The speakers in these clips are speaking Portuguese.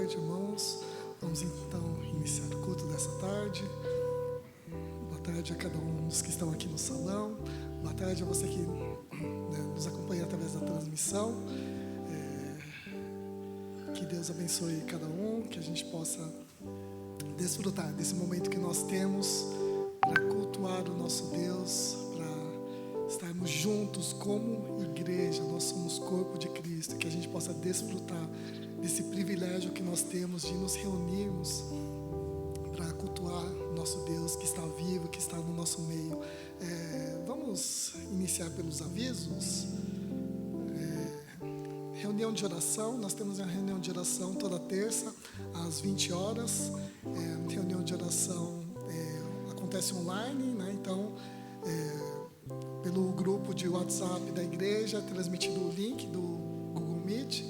tarde, irmãos. Vamos então iniciar o culto dessa tarde. Boa tarde a cada um dos que estão aqui no salão. Boa tarde a você que nos acompanha através da transmissão. Que Deus abençoe cada um, que a gente possa desfrutar desse momento que nós temos para cultuar o nosso Deus, para estarmos juntos como igreja. Nós somos corpo de Cristo, que a gente possa desfrutar desse privilégio que nós temos de nos reunirmos para cultuar o nosso Deus que está vivo, que está no nosso meio. Vamos iniciar pelos avisos. Reunião de oração, nós temos uma reunião de oração toda terça às 20 horas. Reunião de oração acontece online, né? Então, pelo grupo de WhatsApp da igreja, transmitido o link do Google Meet.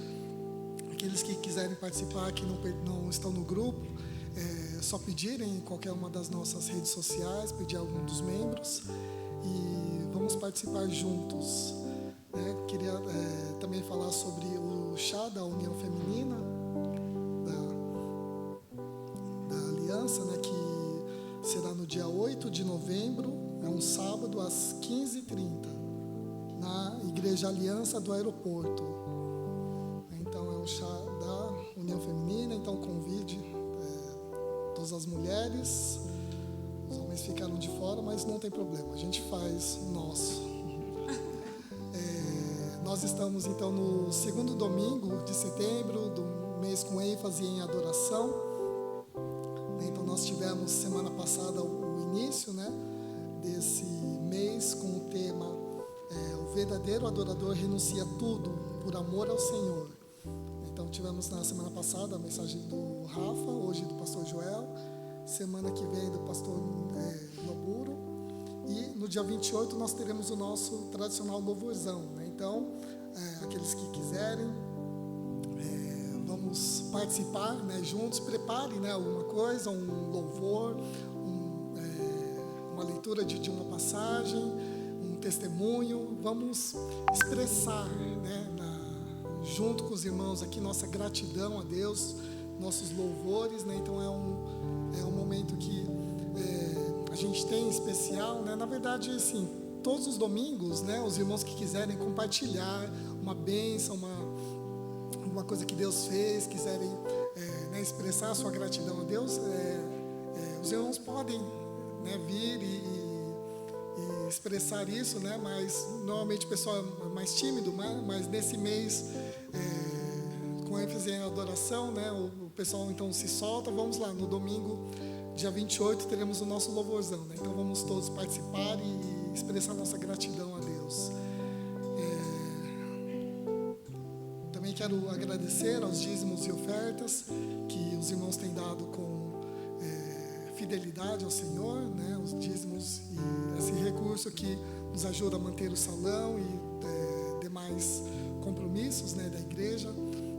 Aqueles que quiserem participar, que não estão no grupo, é só pedirem em qualquer uma das nossas redes sociais, pedir a algum dos membros e vamos participar juntos. Queria também falar sobre o chá da União Feminina, da Aliança, né, que será no dia 8 de novembro, é um sábado, às 15h30, na Igreja Aliança do Aeroporto. Então, é um chá da União Feminina, então convide todas as mulheres. Os homens ficaram de fora, mas não tem problema, a gente faz o nosso. Nós estamos, então, no segundo domingo de setembro, do mês com ênfase em adoração. Então, nós tivemos, semana passada, o início, né, desse mês com o tema O verdadeiro adorador renuncia tudo por amor ao Senhor. Então, tivemos na semana passada a mensagem do Rafa, hoje do pastor Joel, semana que vem do pastor Noburo. E no dia 28 nós teremos o nosso tradicional louvorzão, né? Então, aqueles que quiserem, vamos participar, né, juntos. Prepare, né, alguma coisa, um louvor, uma leitura de uma passagem, um testemunho. Vamos expressar, né, junto com os irmãos aqui, nossa gratidão a Deus, nossos louvores, né? Então é um momento que a gente tem em especial, né? Na verdade, assim, todos os domingos, né, os irmãos que quiserem compartilhar uma bênção, uma coisa que Deus fez, quiserem né, expressar a sua gratidão a Deus, os irmãos podem, né, vir e expressar isso, né? Mas normalmente o pessoal é mais tímido, mas nesse mês, com ênfase em adoração, né, o pessoal então se solta. Vamos lá, no domingo, dia 28, teremos o nosso louvorzão, né? Então vamos todos participar e expressar nossa gratidão a Deus. Também quero agradecer aos dízimos e ofertas que os irmãos têm dado com fidelidade ao Senhor, né? Os dízimos e esse recurso que nos ajuda a manter o salão e demais compromissos, né, da igreja.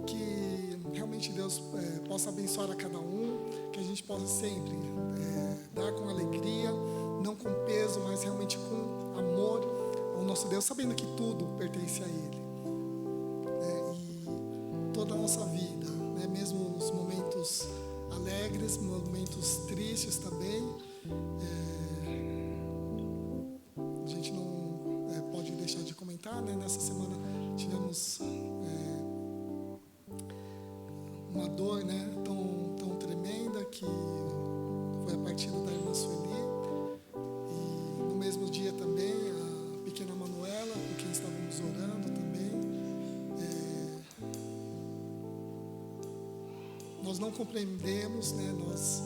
Que realmente Deus possa abençoar a cada um, que a gente possa sempre dar com alegria, não com peso, mas realmente com amor ao nosso Deus, sabendo que tudo pertence a Ele. E toda a nossa vida, né, mesmo os momentos alegres, momentos tristes também, a gente não pode deixar de comentar, né? Nessa semana tivemos uma dor, né, tão tremenda, que foi a partida da irmã Sueli. E no mesmo dia também a pequena Manuela, por quem estávamos orando também. Nós não compreendemos, né? Nós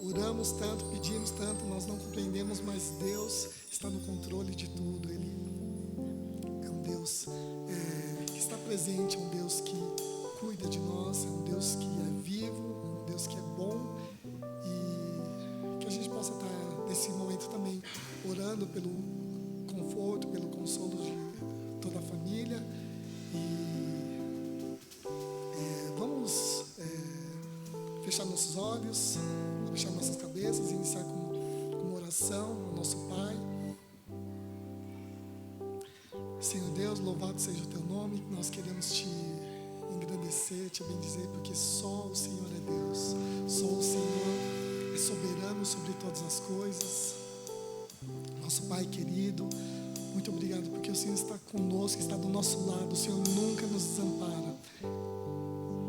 oramos tanto, pedimos tanto, nós não compreendemos, mas Deus está no controle de tudo. Ele é um Deus que está presente, é um Deus que cuida de nós, é um Deus que é vivo, é um Deus que é bom, e que a gente possa estar nesse momento também orando pelo conforto, pelo consolo de toda a família. E vamos fechar nossos olhos, fechar nossas cabeças e iniciar com uma oração ao nosso Pai. Senhor Deus, louvado seja o Teu nome. Nós queremos Te engrandecer, te bendizer, porque só o Senhor é Deus, só o Senhor é soberano sobre todas as coisas. Nosso Pai querido, muito obrigado porque o Senhor está conosco, está do nosso lado. O Senhor nunca nos desampara,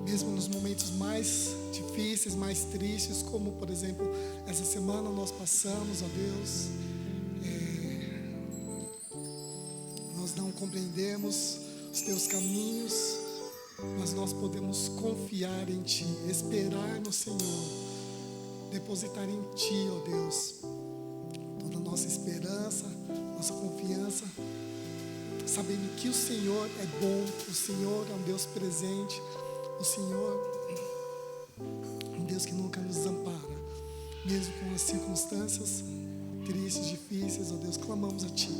mesmo nos momentos mais difíceis, mais tristes, como por exemplo essa semana nós passamos, ó Deus. Nós não compreendemos os teus caminhos, mas nós podemos confiar em Ti, esperar no Senhor, depositar em Ti, ó Deus, toda a nossa esperança, nossa confiança, sabendo que o Senhor é bom, o Senhor é um Deus presente, o Senhor é um Deus que nunca nos desampara, mesmo com as circunstâncias tristes, difíceis, ó Deus. Clamamos a Ti,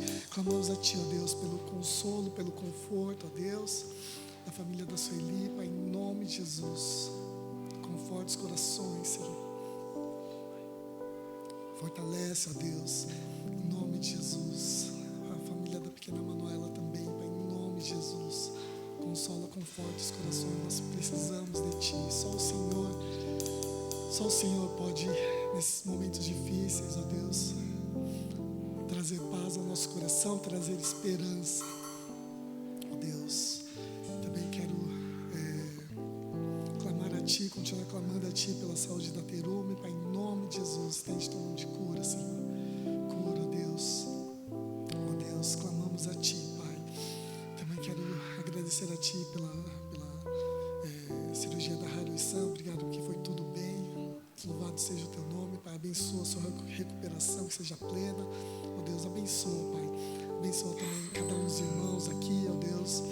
ó Deus, pelo consolo, pelo conforto, ó Deus, da família da Sueli, Pai, em nome de Jesus. Conforta os corações, Senhor. Fortalece, ó Deus, em nome de Jesus. A família da pequena Manuela também, Pai, em nome de Jesus. Consola, conforta os corações. Nós precisamos de Ti. Só o Senhor pode, nesses momentos difíceis, ó Deus, trazer paz ao nosso coração, trazer esperança, ó Deus. Também quero clamar a Ti, continuar clamando a Ti pela saúde da Terume, Pai, em nome de Jesus. Estende tua mão de cura, Senhor. Cura, ó Deus. Ó Deus, clamamos a Ti, Pai. Também quero agradecer a Ti pela cirurgia da Haruisan. Obrigado porque foi tudo bem. Louvado seja o Teu nome, Pai. Abençoa a sua recuperação, que seja plena. Ó Deus, abençoa, Pai. Abençoa também cada um dos irmãos aqui, ó Deus.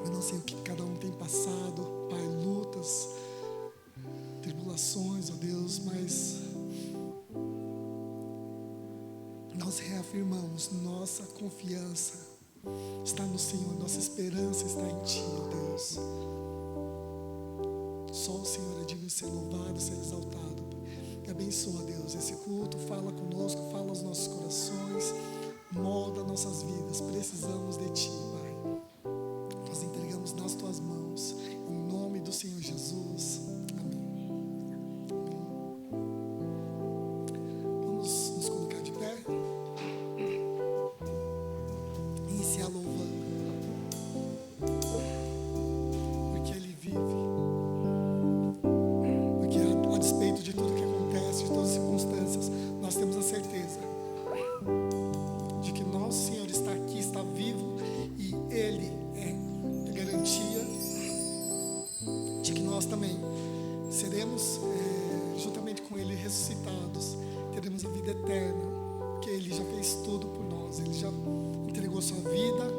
Eu não sei o que cada um tem passado, Pai, lutas, tribulações, ó Deus, mas nós reafirmamos, nossa confiança está no Senhor, nossa esperança está em Ti, ó Deus. Só o Senhor é digno de ser louvado, ser exaltado. E abençoa, Deus, esse culto. Fala conosco, fala aos nossos corações, molda nossas vidas. Precisamos de Ti, Pai. Nós entregamos nas Tuas mãos, em nome do Senhor Jesus. Amém. Vamos nos colocar de pé. Iniciar louvando, porque Ele vive. A despeito de tudo que acontece, de todas as circunstâncias, nós temos a certeza de que nosso Senhor está aqui, está vivo, e Ele é a garantia de que nós também seremos, juntamente com Ele, ressuscitados, teremos a vida eterna, porque Ele já fez tudo por nós, Ele já entregou sua vida,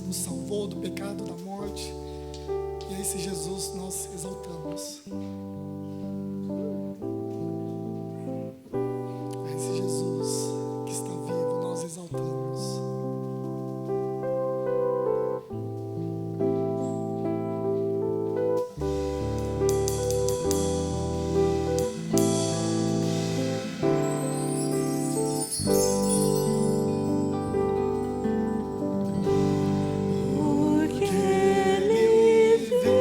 nos salvou do pecado, da morte. E a esse Jesus nós exaltamos. A esse Jesus que está vivo nós exaltamos. Porque Ele vive.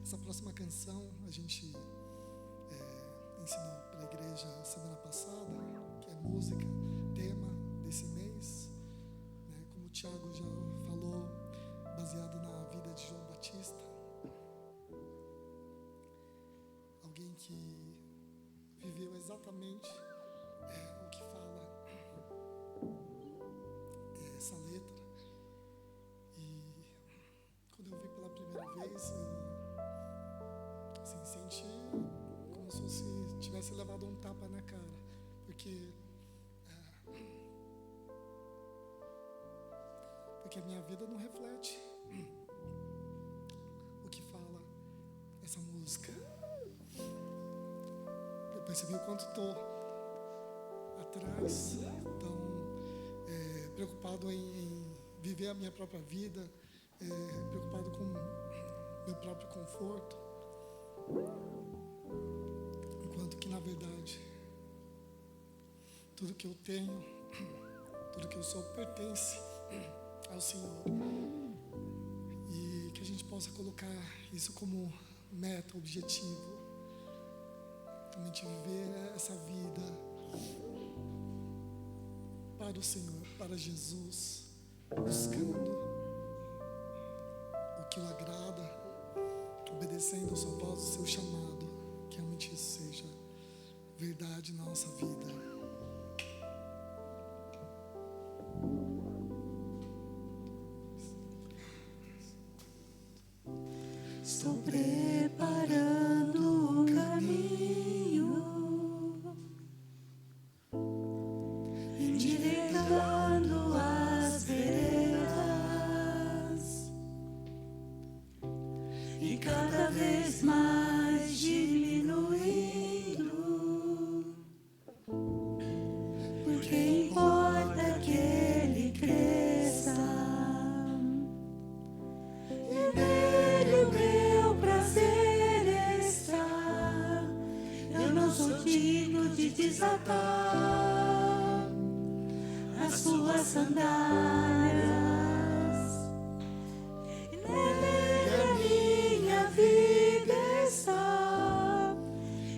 Essa próxima canção a gente ensinou para a igreja semana passada, que é música, tema desse mês, né? Como o Tiago já falou, baseado na vida de João Batista, alguém que viveu exatamente o que fala essa letra. E quando eu vi pela primeira vez, eu assim, senti como se fosse tivesse levado um tapa na cara, porque a minha vida não reflete o que fala essa música. Eu percebi o quanto estou atrás, tão preocupado em viver a minha própria vida, preocupado com meu próprio conforto, enquanto que na verdade tudo que eu tenho, tudo que eu sou pertence ao Senhor, e que a gente possa colocar isso como meta, objetivo, realmente viver essa vida para o Senhor, para Jesus, buscando o que o agrada, obedecendo a sua voz, o seu chamado, que realmente isso seja verdade na nossa vida. Estou preparando o caminho, endireitando as veredas e cada vez mais diminuindo, porque importa que ele cresça. Desatar as suas sandálias, nele a minha vida está,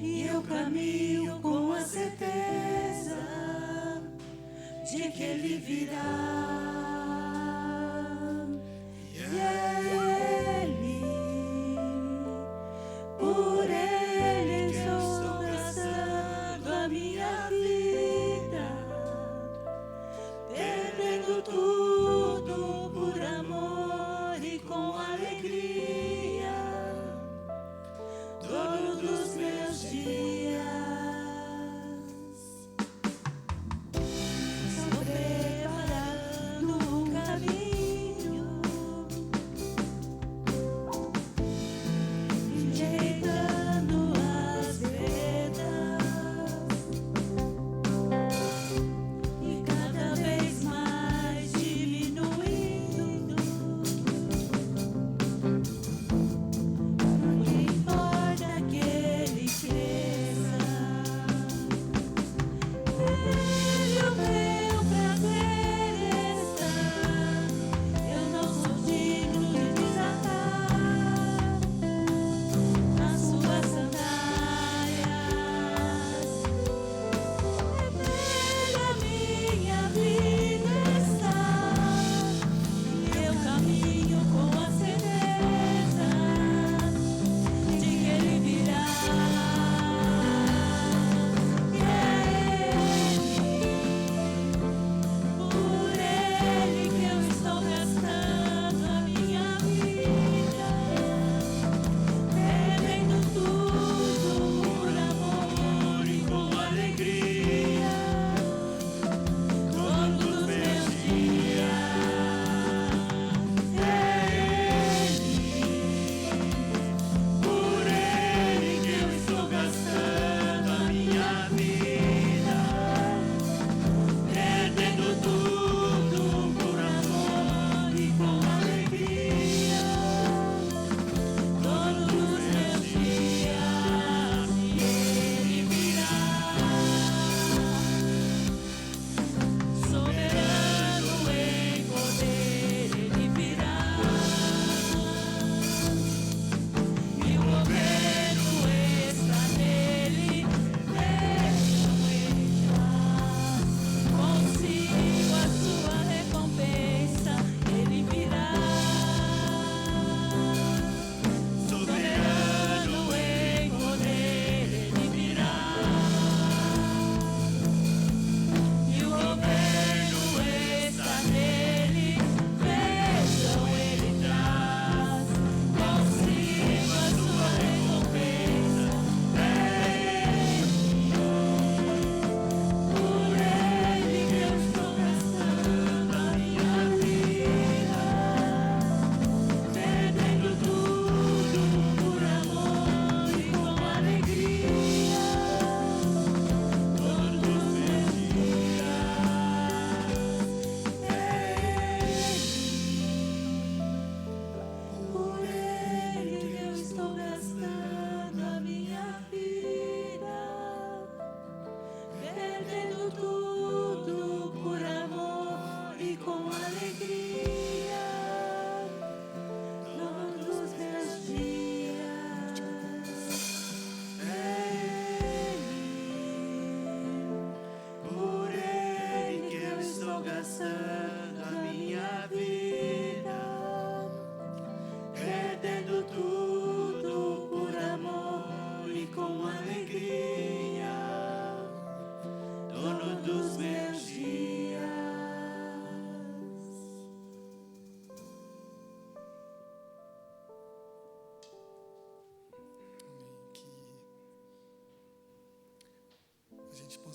e eu caminho com a certeza de que ele virá. E é ele, por ele que eu estou gastando a minha vida, perdendo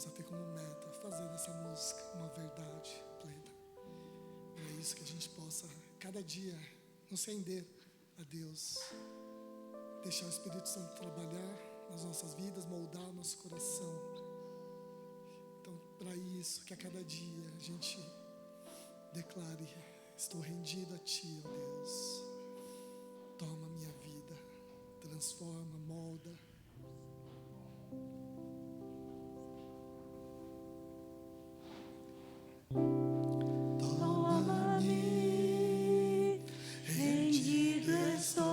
possa ter como meta fazer dessa música uma verdade plena. É isso que a gente possa, cada dia, nos render a Deus, deixar o Espírito Santo trabalhar nas nossas vidas, moldar o nosso coração. Então, para isso, que a cada dia a gente declare: estou rendido a Ti, ó Deus. Toma minha vida, transforma, molda. Toma-me, rendido estou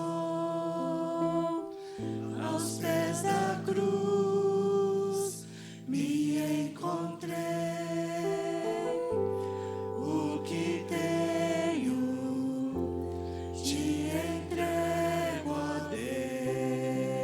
aos pés da cruz, me encontrei. O que tenho te entrego a Deus.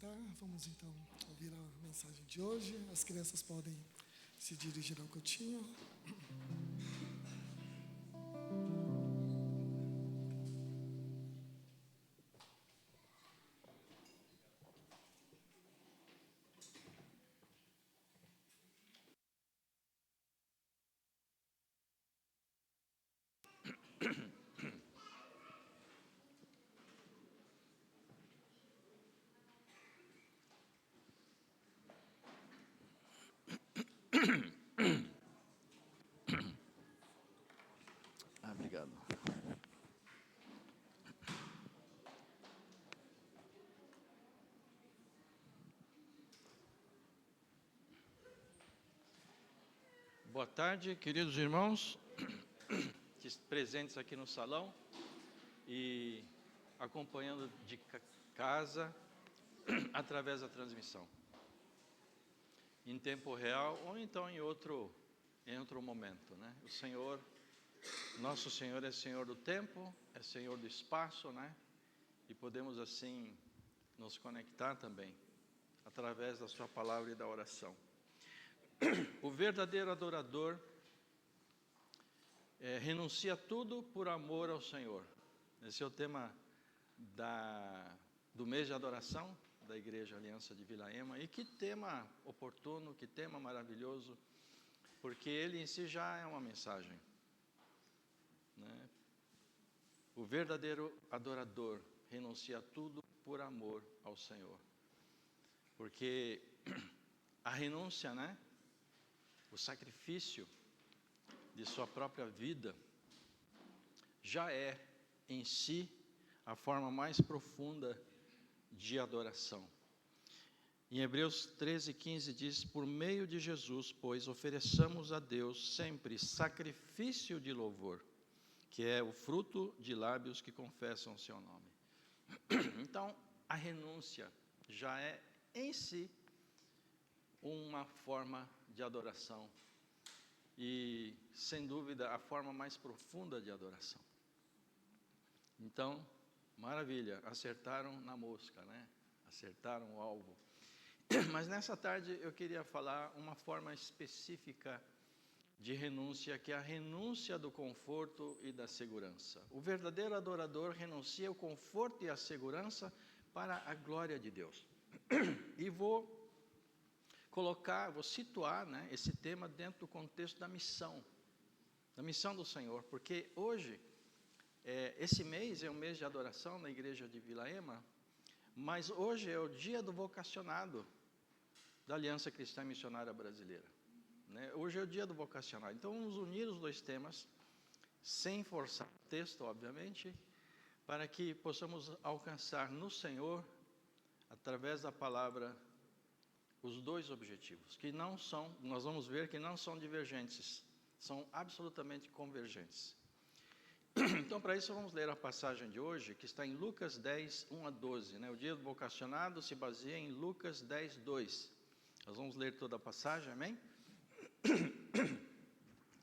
assentar, vamos então ouvir a mensagem de hoje. As crianças podem se dirigir ao cantinho. Obrigado. Boa tarde, queridos irmãos, presentes aqui no salão e acompanhando de casa através da transmissão, em tempo real ou então em outro momento, né? O Senhor, nosso Senhor é Senhor do tempo, é Senhor do espaço, né? E podemos assim nos conectar também através da sua palavra e da oração. O verdadeiro adorador renuncia tudo por amor ao Senhor. Esse é o tema do mês de adoração da Igreja Aliança de Vila Ema. E que tema oportuno, que tema maravilhoso, porque ele em si já é uma mensagem, né? O verdadeiro adorador renuncia tudo por amor ao Senhor. Porque a renúncia, né? O sacrifício de sua própria vida já é em si a forma mais profunda de adoração. Em Hebreus 13:15 diz: por meio de Jesus, pois, ofereçamos a Deus sempre sacrifício de louvor, que é o fruto de lábios que confessam o seu nome. Então, a renúncia já é em si uma forma de adoração e, sem dúvida, a forma mais profunda de adoração. Então, maravilha, acertaram na mosca, né? Acertaram o alvo. Mas nessa tarde eu queria falar uma forma específica de renúncia, que é a renúncia do conforto e da segurança. O verdadeiro adorador renuncia o conforto e a segurança para a glória de Deus. E vou situar, né, esse tema dentro do contexto da missão do Senhor, porque hoje, esse mês é um mês de adoração na Igreja de Vila Ema, mas hoje é o dia do vocacionado da Aliança Cristã Missionária Brasileira, né? Hoje é o dia do vocacionado. Então vamos unir os dois temas, sem forçar o texto, obviamente, para que possamos alcançar no Senhor, através da palavra, os dois objetivos, que não são, nós vamos ver que não são divergentes, são absolutamente convergentes. Então, para isso, vamos ler a passagem de hoje, que está em Lucas 10, 1 a 12. Né? O dia do vocacionado se baseia em Lucas 10, 2. Nós vamos ler toda a passagem, amém?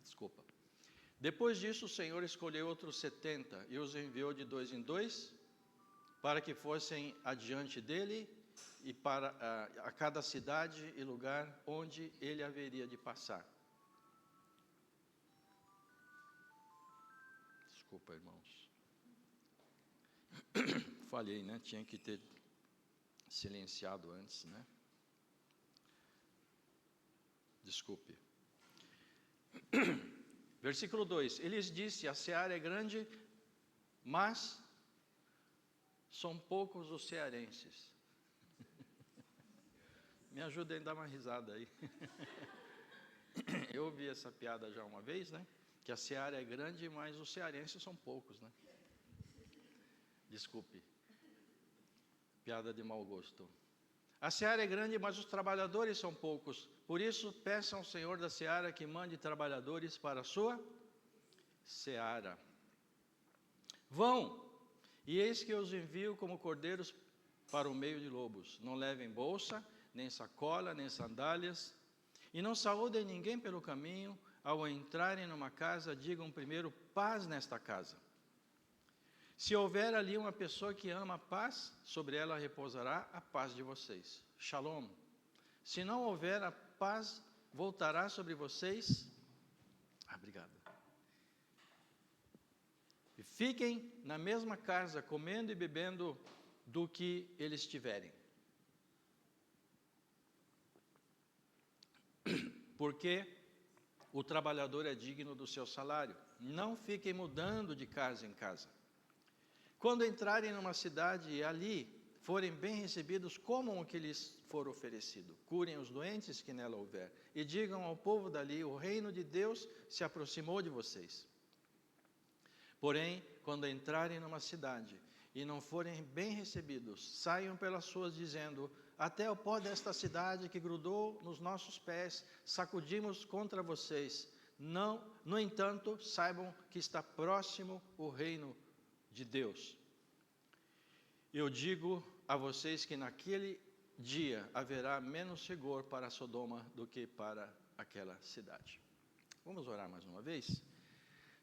Desculpa. Depois disso, o Senhor escolheu outros 70 e os enviou de 2 em 2, para que fossem adiante dele e para a cada cidade e lugar onde ele haveria de passar. Desculpa, irmãos. Falhei, né? Tinha que ter silenciado antes, né? Desculpe. Versículo 2. Ele lhes disse: a seara é grande, mas são poucos os cearenses. Me ajudem a dar uma risada aí. Eu ouvi essa piada já uma vez, né? Que a seara é grande, mas os cearenses são poucos, né? Desculpe. Piada de mau gosto. A seara é grande, mas os trabalhadores são poucos. Por isso, peçam ao Senhor da seara que mande trabalhadores para a sua seara. Vão, e eis que eu os envio como cordeiros para o meio de lobos. Não levem bolsa, nem sacola, nem sandálias, e não saúdem ninguém pelo caminho. Ao entrarem numa casa, digam primeiro: paz nesta casa. Se houver ali uma pessoa que ama a paz, sobre ela repousará a paz de vocês. Shalom. Se não houver, a paz voltará sobre vocês. Obrigado. E fiquem na mesma casa, comendo e bebendo do que eles tiverem. Porque o trabalhador é digno do seu salário. Não fiquem mudando de casa em casa. Quando entrarem numa cidade e ali forem bem recebidos, comam o que lhes for oferecido. Curem os doentes que nela houver. E digam ao povo dali, o reino de Deus se aproximou de vocês. Porém, quando entrarem numa cidade e não forem bem recebidos, saiam pelas ruas dizendo, até o pó desta cidade que grudou nos nossos pés, sacudimos contra vocês. Não, no entanto, saibam que está próximo o reino de Deus. Eu digo a vocês que naquele dia haverá menos rigor para Sodoma do que para aquela cidade. Vamos orar mais uma vez?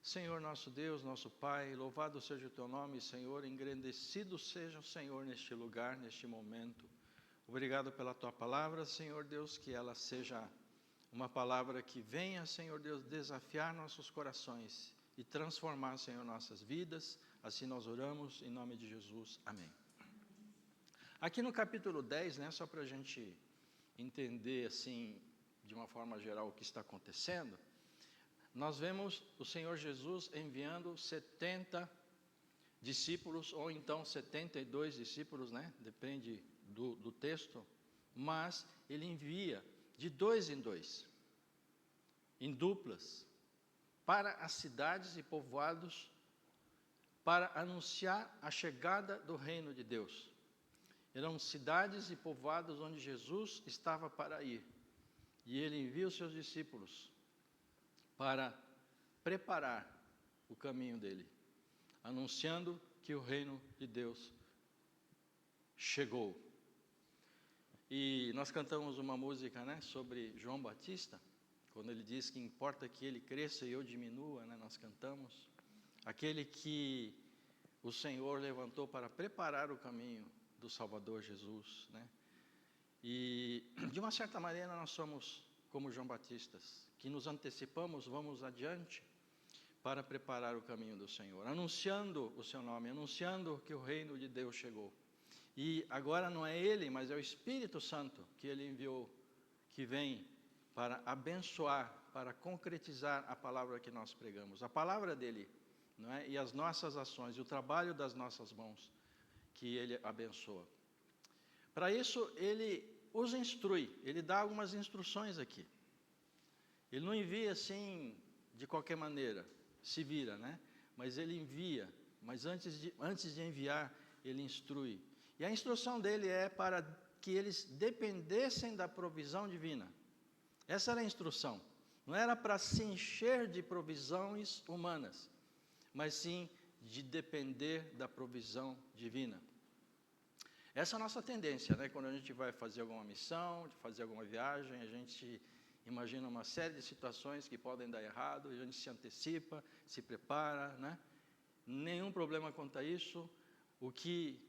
Senhor nosso Deus, nosso Pai, louvado seja o Teu nome, Senhor, engrandecido seja o Senhor neste lugar, neste momento. Obrigado pela Tua palavra, Senhor Deus, que ela seja uma palavra que venha, Senhor Deus, desafiar nossos corações e transformar, Senhor, nossas vidas. Assim nós oramos, em nome de Jesus. Amém. Aqui no capítulo 10, né, só para a gente entender, assim, de uma forma geral o que está acontecendo, nós vemos o Senhor Jesus enviando 70 discípulos, ou então 72 discípulos, né? Depende do texto, mas ele envia de 2 em 2, em duplas, para as cidades e povoados, para anunciar a chegada do reino de Deus. Eram cidades e povoados onde Jesus estava para ir, e ele envia os seus discípulos para preparar o caminho dele, anunciando que o reino de Deus chegou. E nós cantamos uma música, né, sobre João Batista, quando ele diz que importa que ele cresça e eu diminua, né, nós cantamos, aquele que o Senhor levantou para preparar o caminho do Salvador Jesus, né? E de uma certa maneira nós somos como João Batistas, que nos antecipamos, vamos adiante para preparar o caminho do Senhor, anunciando o seu nome, anunciando que o reino de Deus chegou. E agora não é ele, mas é o Espírito Santo que ele enviou, que vem para abençoar, para concretizar a palavra que nós pregamos, a palavra dele, não é? E as nossas ações, e o trabalho das nossas mãos, que ele abençoa. Para isso, ele os instrui, ele dá algumas instruções aqui. Ele não envia assim, de qualquer maneira, se vira, né? Mas ele envia, mas antes de enviar, ele instrui. E a instrução dele é para que eles dependessem da provisão divina. Essa era a instrução. Não era para se encher de provisões humanas, mas sim de depender da provisão divina. Essa é a nossa tendência, né? Quando a gente vai fazer alguma missão, fazer alguma viagem, a gente imagina uma série de situações que podem dar errado, a gente se antecipa, se prepara, né? Nenhum problema quanto a isso. O que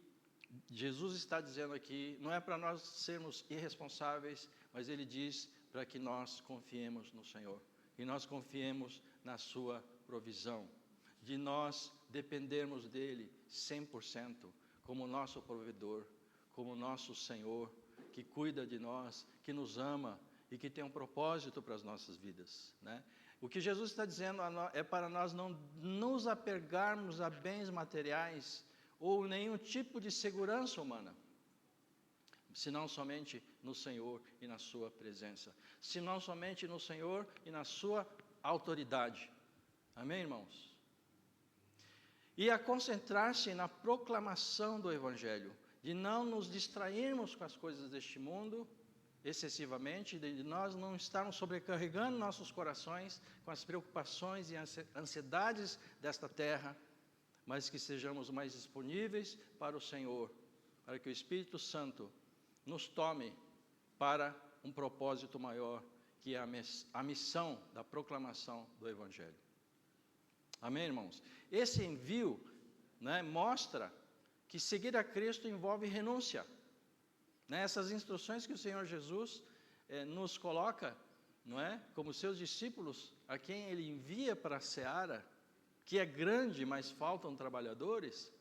Jesus está dizendo aqui não é para nós sermos irresponsáveis, mas ele diz para que nós confiemos no Senhor, e nós confiemos na sua provisão, de nós dependermos dele 100%, como nosso provedor, como nosso Senhor, que cuida de nós, que nos ama e que tem um propósito para as nossas vidas, né? O que Jesus está dizendo é para nós não nos apegarmos a bens materiais ou nenhum tipo de segurança humana, senão somente no Senhor e na sua presença, senão somente no Senhor e na sua autoridade. Amém, irmãos? E a concentrar-se na proclamação do Evangelho, de não nos distrairmos com as coisas deste mundo excessivamente, de nós não estarmos sobrecarregando nossos corações com as preocupações e ansiedades desta terra, mas que sejamos mais disponíveis para o Senhor, para que o Espírito Santo nos tome para um propósito maior, que é a missão da proclamação do Evangelho. Amém, irmãos? Esse envio né, mostra que seguir a Cristo envolve renúncia. Né? Essas instruções que o Senhor Jesus nos coloca, não é, como seus discípulos, a quem Ele envia para a seara, que é grande, mas faltam trabalhadores,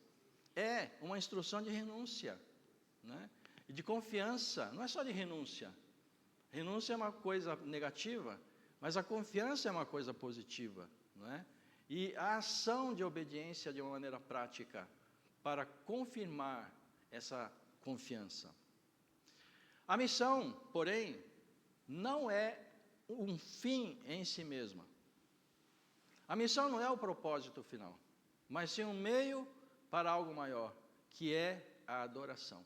é uma instrução de renúncia, né? E de confiança. Não é só de renúncia. Renúncia é uma coisa negativa, mas a confiança é uma coisa positiva, não é? E a ação de obediência de uma maneira prática para confirmar essa confiança. A missão, porém, não é um fim em si mesma. A missão não é o propósito final, mas sim um meio para algo maior, que é a adoração.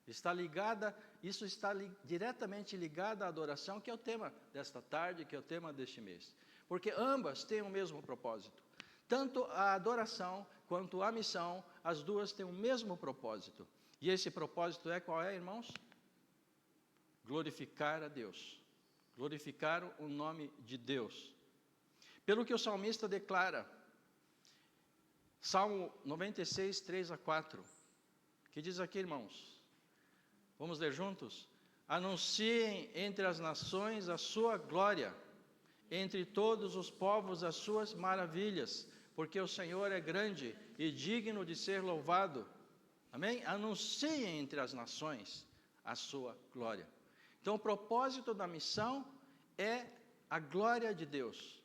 Isso está diretamente ligado à adoração, que é o tema desta tarde, que é o tema deste mês. Porque ambas têm o mesmo propósito. Tanto a adoração quanto a missão, as duas têm o mesmo propósito. E esse propósito é qual é, irmãos? Glorificar a Deus. Glorificar o nome de Deus. Pelo que o salmista declara, Salmo 96, 3 a 4, que diz aqui, irmãos, vamos ler juntos? Anunciem entre as nações a sua glória, entre todos os povos as suas maravilhas, porque o Senhor é grande e digno de ser louvado. Amém? Anunciem entre as nações a sua glória. Então, o propósito da missão é a glória de Deus.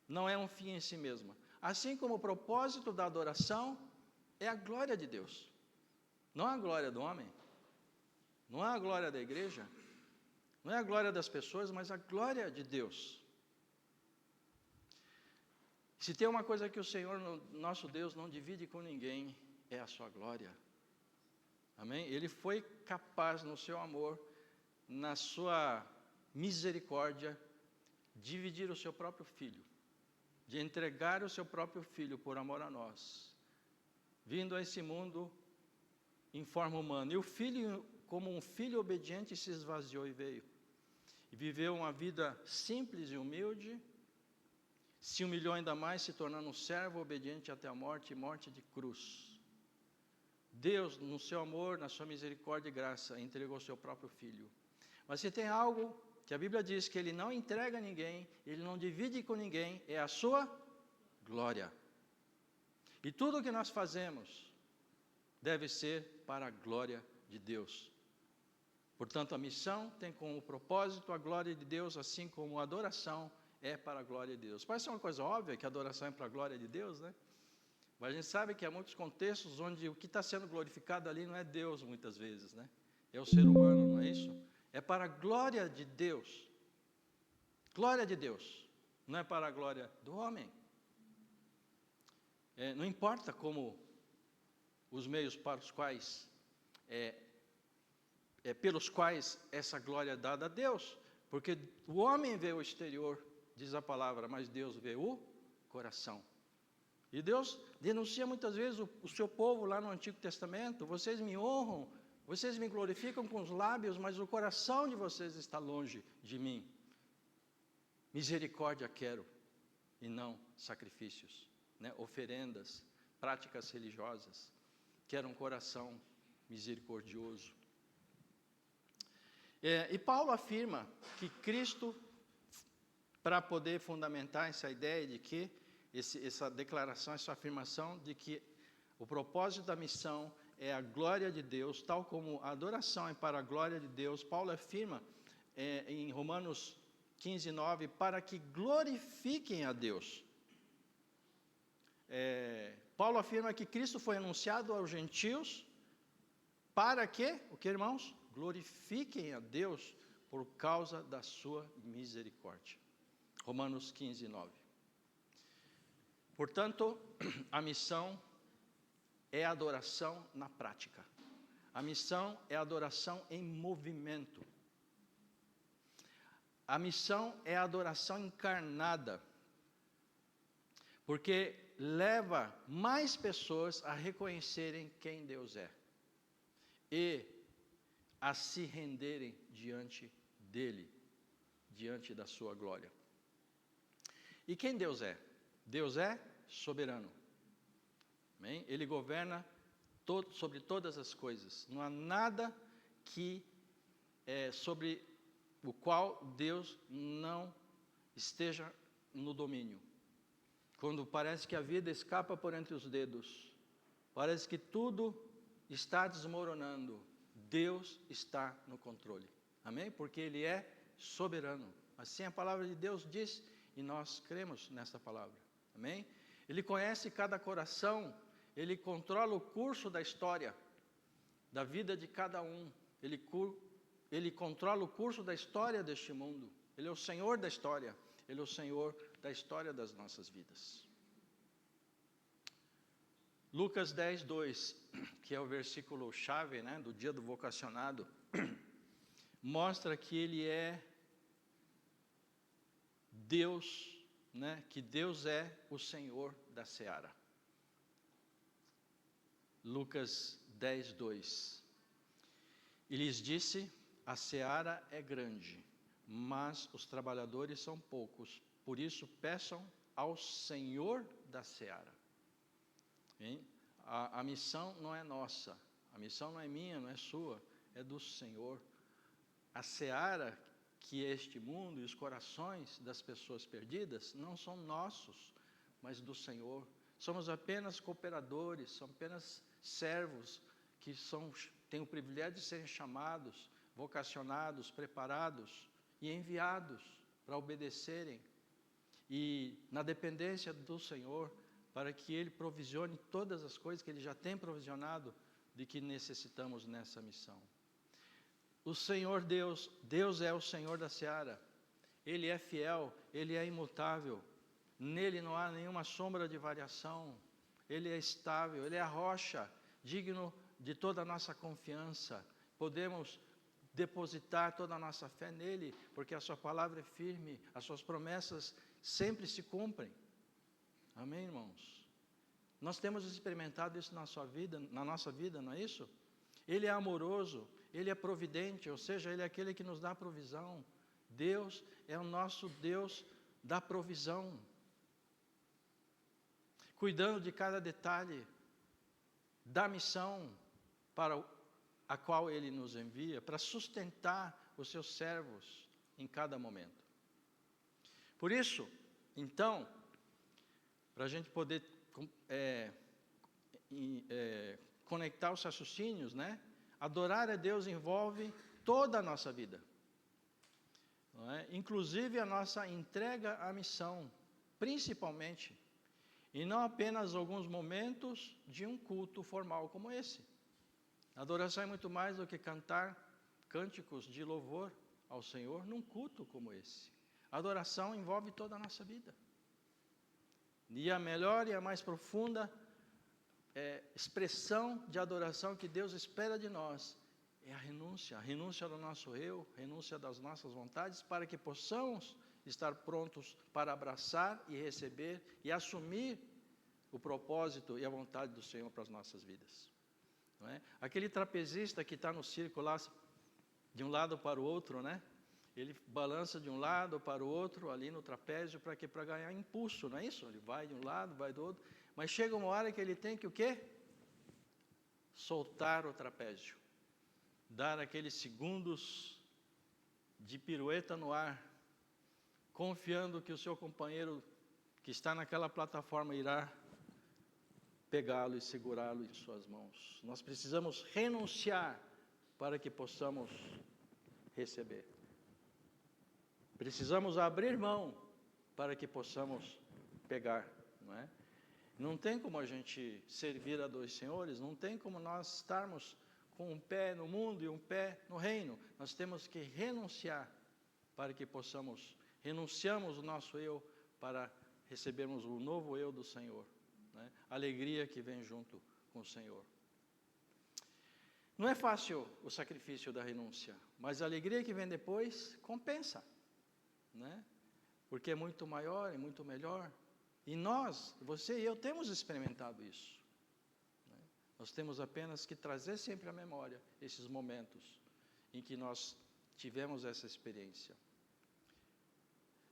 Não é um fim em si mesma. Assim como o propósito da adoração é a glória de Deus. Não a glória do homem, não é a glória da igreja, não é a glória das pessoas, mas a glória de Deus. Se tem uma coisa que o Senhor, nosso Deus, não divide com ninguém, é a sua glória. Amém? Ele foi capaz, no seu amor, na sua misericórdia, dividir o seu próprio filho, de entregar o seu próprio filho por amor a nós, vindo a esse mundo em forma humana. E o filho, como um filho obediente, se esvaziou e veio. E viveu uma vida simples e humilde, se humilhou ainda mais, se tornando um servo obediente até a morte, e morte de cruz. Deus, no seu amor, na sua misericórdia e graça, entregou o seu próprio filho. Mas se tem algo que a Bíblia diz que Ele não entrega a ninguém, Ele não divide com ninguém, é a sua glória. E tudo o que nós fazemos deve ser para a glória de Deus. Portanto, a missão tem como propósito a glória de Deus, assim como a adoração é para a glória de Deus. Parece uma coisa óbvia que a adoração é para a glória de Deus, né? Mas a gente sabe que há muitos contextos onde o que está sendo glorificado ali não é Deus, muitas vezes, né? É o ser humano, não é isso? É para a glória de Deus. Glória de Deus. Não é para a glória do homem. Não importa como os meios para os quais, pelos quais essa glória é dada a Deus. Porque o homem vê o exterior, diz a palavra, mas Deus vê o coração. E Deus denuncia muitas vezes o seu povo lá no Antigo Testamento. Vocês me honram, vocês me glorificam com os lábios, mas o coração de vocês está longe de mim. Misericórdia quero, e não sacrifícios, né? Oferendas, práticas religiosas. Quero um coração misericordioso. E Paulo afirma que Cristo, para poder fundamentar essa ideia de que, essa declaração, essa afirmação de que o propósito da missão é a glória de Deus, tal como a adoração é para a glória de Deus, Paulo afirma em Romanos 15, 9, para que glorifiquem a Deus. Paulo afirma que Cristo foi anunciado aos gentios para que, o que, irmãos? Glorifiquem a Deus por causa da sua misericórdia. Romanos 15, 9. Portanto, a missão é adoração na prática. A missão é adoração em movimento. A missão é adoração encarnada. Porque leva mais pessoas a reconhecerem quem Deus é. E a se renderem diante dele, diante da sua glória. E quem Deus é? Deus é soberano. Amém? Ele governa sobre todas as coisas. Não há nada sobre o qual Deus não esteja no domínio. Quando parece que a vida escapa por entre os dedos, parece que tudo está desmoronando, Deus está no controle. Amém? Porque Ele é soberano. Assim a palavra de Deus diz, e nós cremos nessa palavra. Amém? Ele conhece cada coração, Ele controla o curso da história, da vida de cada um. Ele controla o curso da história deste mundo. Ele é o Senhor da história. Ele é o Senhor da história das nossas vidas. Lucas 10, 2, que é o versículo chave, né, do dia do vocacionado, mostra que Ele é Deus, né, que Deus é o Senhor da seara. Lucas 10, 2. E lhes disse: a seara é grande, mas os trabalhadores são poucos. Por isso peçam ao Senhor da seara. A missão não é nossa, a missão não é minha, não é sua, é do Senhor. A seara, que é este mundo, e os corações das pessoas perdidas, não são nossos, mas do Senhor. Somos apenas cooperadores, somos apenas servos, que têm o privilégio de serem chamados, vocacionados, preparados e enviados para obedecerem. E na dependência do Senhor, para que Ele provisione todas as coisas que Ele já tem provisionado de que necessitamos nessa missão. O Senhor Deus é o Senhor da seara. Ele é fiel, Ele é imutável. Nele não há nenhuma sombra de variação. Ele é estável, Ele é a rocha, digno de toda a nossa confiança. Podemos depositar toda a nossa fé nele, porque a sua palavra é firme, as suas promessas sempre se cumprem. Amém, irmãos? Nós temos experimentado isso na nossa vida, não é isso? Ele é amoroso, Ele é providente, ou seja, Ele é aquele que nos dá provisão. Deus é o nosso Deus da provisão. Cuidando de cada detalhe da missão para a qual Ele nos envia, para sustentar os seus servos em cada momento. Por isso, então, para a gente poder conectar os raciocínios, né? Adorar a Deus envolve toda a nossa vida, não é? Inclusive a nossa entrega à missão, principalmente, e não apenas alguns momentos de um culto formal como esse. A adoração é muito mais do que cantar cânticos de louvor ao Senhor num culto como esse. A adoração envolve toda a nossa vida. E a melhor e a mais profunda expressão de adoração que Deus espera de nós é a renúncia do nosso eu, renúncia das nossas vontades, para que possamos estar prontos para abraçar e receber e assumir o propósito e a vontade do Senhor para as nossas vidas. Não é? Aquele trapezista que está no circo lá, de um lado para o outro, né? Ele balança de um lado para o outro, ali no trapézio, para quê? Para ganhar impulso, não é isso? Ele vai de um lado, vai do outro, mas chega uma hora que ele tem que o quê? Soltar o trapézio, dar aqueles segundos de pirueta no ar, confiando que o seu companheiro que está naquela plataforma irá pegá-lo e segurá-lo em suas mãos. Nós precisamos renunciar para que possamos receber. Precisamos abrir mão para que possamos pegar, não é? Não tem como a gente servir a dois senhores, não tem como nós estarmos com um pé no mundo e um pé no reino. Nós temos que renunciar para que renunciamos o nosso eu para recebermos o novo eu do Senhor, né? Alegria que vem junto com o Senhor. Não é fácil o sacrifício da renúncia, mas a alegria que vem depois compensa, né? Porque é muito maior e muito melhor. E nós, você e eu, temos experimentado isso, né? Nós temos apenas que trazer sempre à memória esses momentos em que nós tivemos essa experiência.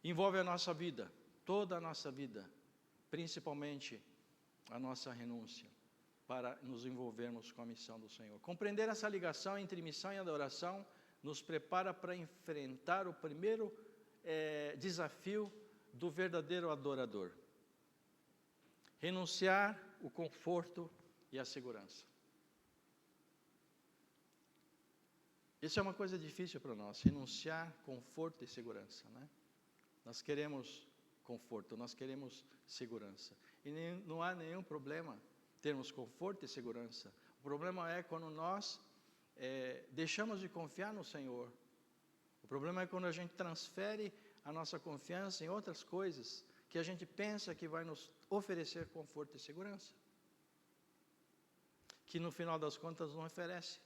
Envolve a nossa vida, toda a nossa vida, principalmente a nossa renúncia para nos envolvermos com a missão do Senhor. Compreender essa ligação entre missão e adoração nos prepara para enfrentar o primeiro desafio do verdadeiro adorador: renunciar o conforto e a segurança. Isso é uma coisa difícil para nós, renunciar conforto e segurança, né? Nós queremos conforto, nós queremos segurança. E não há nenhum problema termos conforto e segurança. O problema é quando nós deixamos de confiar no Senhor. O problema é quando a gente transfere a nossa confiança em outras coisas que a gente pensa que vai nos oferecer conforto e segurança, que no final das contas não oferece.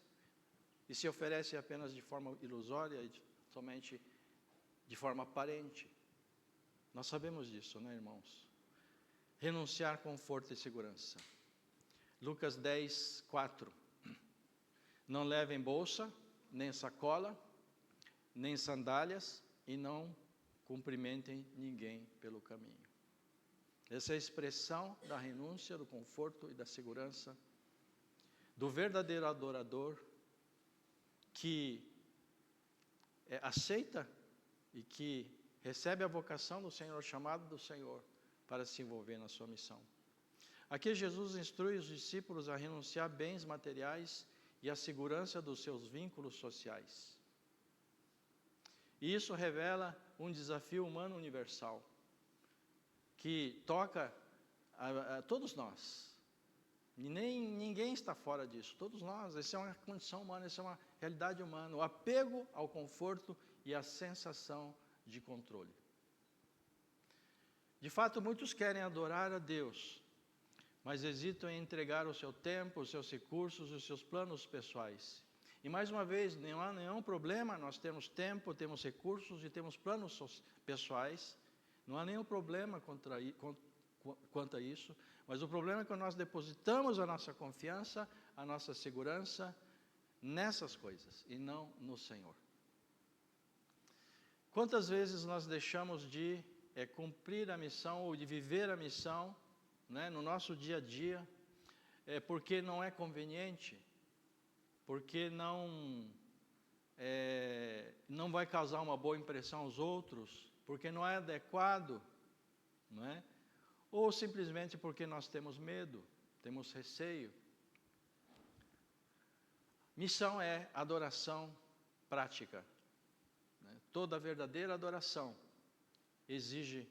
E se oferece apenas de forma ilusória e somente de forma aparente. Nós sabemos disso, né, irmãos? Renunciar conforto e segurança. Lucas 10, 4. Não levem bolsa, nem sacola, nem sandálias, e não cumprimentem ninguém pelo caminho. Essa é a expressão da renúncia, do conforto e da segurança do verdadeiro adorador, que aceita e que recebe a vocação do Senhor, o chamado do Senhor, para se envolver na sua missão. Aqui Jesus instrui os discípulos a renunciar a bens materiais e a segurança dos seus vínculos sociais. E isso revela um desafio humano universal, que toca a todos nós. E ninguém está fora disso, todos nós. Essa é uma condição humana, essa é uma realidade humana. O apego ao conforto e a sensação de controle. De fato, muitos querem adorar a Deus, mas hesitam em entregar o seu tempo, os seus recursos, os seus planos pessoais. E mais uma vez, não há nenhum problema, nós temos tempo, temos recursos e temos planos pessoais. Não há nenhum problema quanto a isso, mas o problema é que nós depositamos a nossa confiança, a nossa segurança nessas coisas e não no Senhor. Quantas vezes nós deixamos de cumprir a missão ou de viver a missão, né, no nosso dia a dia, porque não é conveniente, porque não vai causar uma boa impressão aos outros, porque não é adequado, não é? Ou simplesmente porque nós temos medo, temos receio. Missão é adoração prática, né? Toda verdadeira adoração exige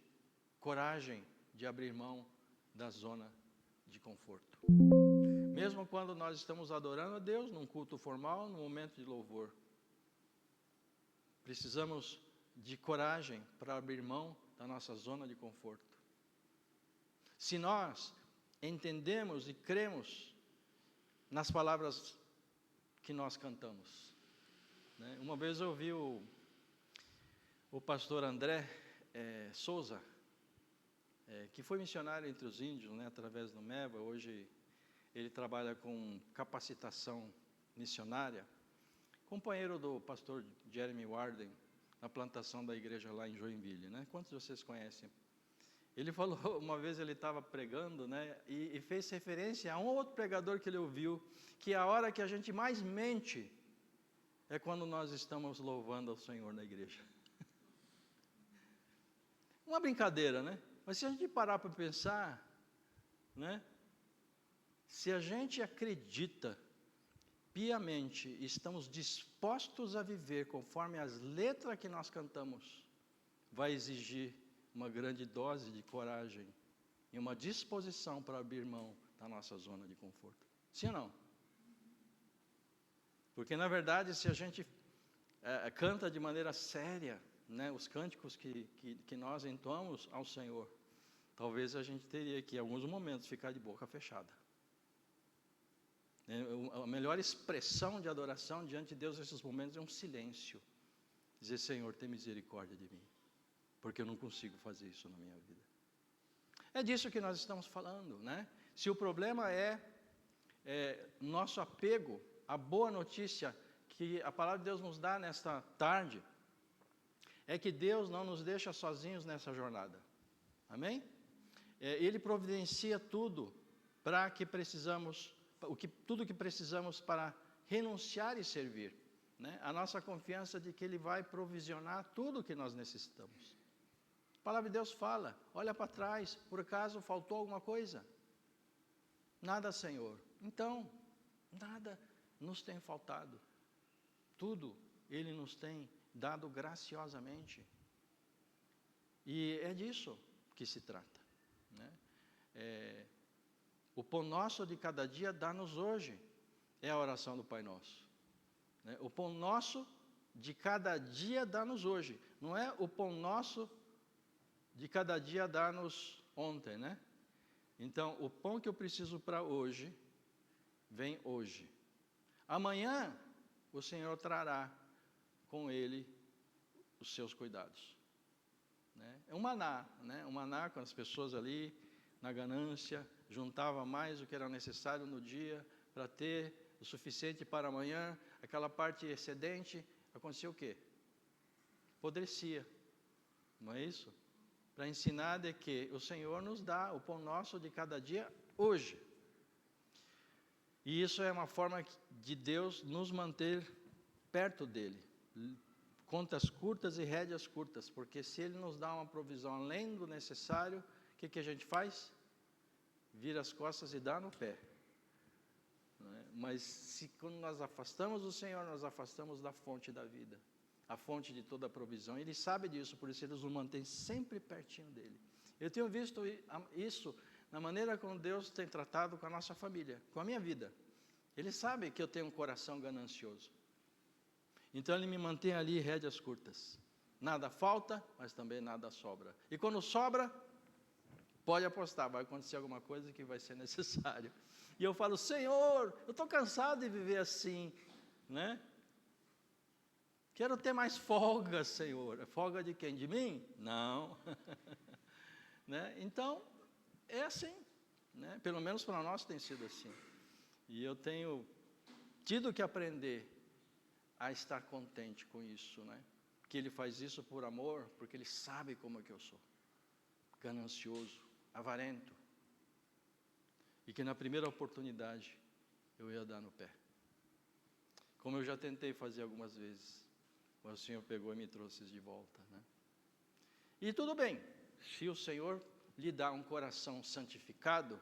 coragem de abrir mão da zona de conforto. Mesmo quando nós estamos adorando a Deus num culto formal, num momento de louvor, precisamos de coragem para abrir mão da nossa zona de conforto. Se nós entendemos e cremos nas palavras que nós cantamos, né? Uma vez eu ouvi o pastor André Souza, que foi missionário entre os índios, né, através do MEVA. Hoje ele trabalha com capacitação missionária, companheiro do pastor Jeremy Warden, na plantação da igreja lá em Joinville, né? Quantos de vocês conhecem? Ele falou, uma vez ele estava pregando, né, e fez referência a um outro pregador que ele ouviu, que a hora que a gente mais mente é quando nós estamos louvando ao Senhor na igreja. Uma brincadeira, né? Mas se a gente parar para pensar, né, se a gente acredita piamente, estamos dispostos a viver conforme as letras que nós cantamos, vai exigir uma grande dose de coragem e uma disposição para abrir mão da nossa zona de conforto. Sim ou não? Porque, na verdade, se a gente canta de maneira séria, né, os cânticos que nós entoamos ao Senhor, talvez a gente teria que, em alguns momentos, ficar de boca fechada. A melhor expressão de adoração diante de Deus nesses momentos é um silêncio. Dizer, Senhor, tem misericórdia de mim, porque eu não consigo fazer isso na minha vida. É disso que nós estamos falando, né? Se o problema é nosso apego à boa notícia que a palavra de Deus nos dá nesta tarde, é que Deus não nos deixa sozinhos nessa jornada. Amém? Ele providencia tudo para que precisamos, tudo que precisamos para renunciar e servir, né? A nossa confiança de que Ele vai provisionar tudo o que nós necessitamos. A palavra de Deus fala, olha para trás, por acaso faltou alguma coisa? Nada, Senhor. Então, nada nos tem faltado. Tudo Ele nos tem dado graciosamente. E é disso que se trata, né? O pão nosso de cada dia dá-nos hoje. É a oração do Pai Nosso, né? O pão nosso de cada dia dá-nos hoje. Não é o pão nosso de cada dia dá-nos ontem, né? Então, o pão que eu preciso para hoje, vem hoje. Amanhã, o Senhor trará com Ele os seus cuidados, né? É um maná, né? Um maná com as pessoas ali, na ganância, juntava mais do que era necessário no dia, para ter o suficiente para amanhã, aquela parte excedente, acontecia o quê? Apodrecia, não é isso? Para ensinar de que o Senhor nos dá o pão nosso de cada dia, hoje. E isso é uma forma de Deus nos manter perto dEle. Contas curtas e rédeas curtas, porque se Ele nos dá uma provisão além do necessário, o que a gente faz? Vira as costas e dá no pé. Mas se quando nós afastamos do Senhor, nós afastamos da fonte da vida, a fonte de toda a provisão. Ele sabe disso, por isso Ele nos mantém sempre pertinho dEle. Eu tenho visto isso na maneira como Deus tem tratado com a nossa família, com a minha vida. Ele sabe que eu tenho um coração ganancioso. Então Ele me mantém ali rédeas curtas. Nada falta, mas também nada sobra. E quando sobra, pode apostar, vai acontecer alguma coisa que vai ser necessário. E eu falo, Senhor, eu estou cansado de viver assim, né? Quero ter mais folga, Senhor. Folga de quem? De mim? Não. Né? Então, é assim, né? Pelo menos para nós tem sido assim. E eu tenho tido que aprender a estar contente com isso, né? Que Ele faz isso por amor, porque Ele sabe como é que eu sou. Ganancioso, avarento. E que na primeira oportunidade eu ia dar no pé. Como eu já tentei fazer algumas vezes. Mas o Senhor pegou e me trouxe de volta, né? E tudo bem, se o Senhor lhe dá um coração santificado,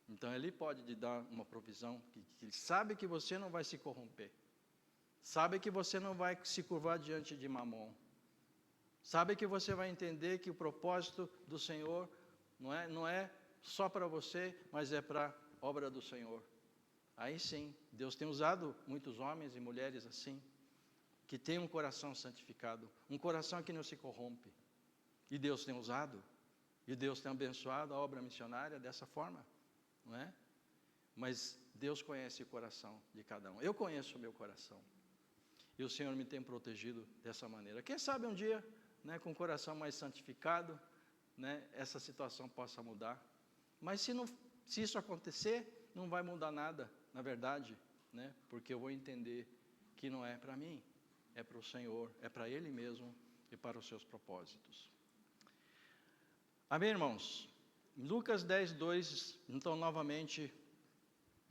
então Ele pode lhe dar uma provisão, que Ele sabe que você não vai se corromper, sabe que você não vai se curvar diante de Mamon, sabe que você vai entender que o propósito do Senhor não é só para você, mas é para a obra do Senhor. Aí sim, Deus tem usado muitos homens e mulheres assim, que tem um coração santificado, um coração que não se corrompe. E Deus tem usado, e Deus tem abençoado a obra missionária dessa forma, não é? Mas Deus conhece o coração de cada um. Eu conheço o meu coração. E o Senhor me tem protegido dessa maneira. Quem sabe um dia, né, com o coração mais santificado, né, essa situação possa mudar. Mas se isso acontecer, não vai mudar nada, na verdade, né, porque eu vou entender que não é para mim. É para o Senhor, é para Ele mesmo e para os seus propósitos. Amém, irmãos? Lucas 10, 2, então novamente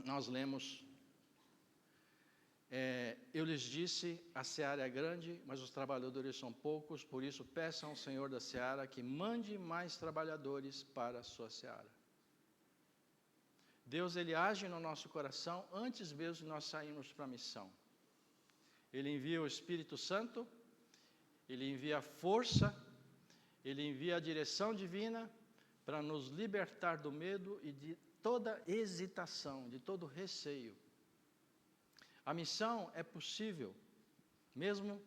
nós lemos, eu lhes disse, a seara é grande, mas os trabalhadores são poucos, por isso peçam ao Senhor da seara que mande mais trabalhadores para a sua seara. Deus, Ele age no nosso coração antes mesmo de nós sairmos para a missão. Ele envia o Espírito Santo, Ele envia a força, Ele envia a direção divina para nos libertar do medo e de toda hesitação, de todo receio. A missão é possível, mesmo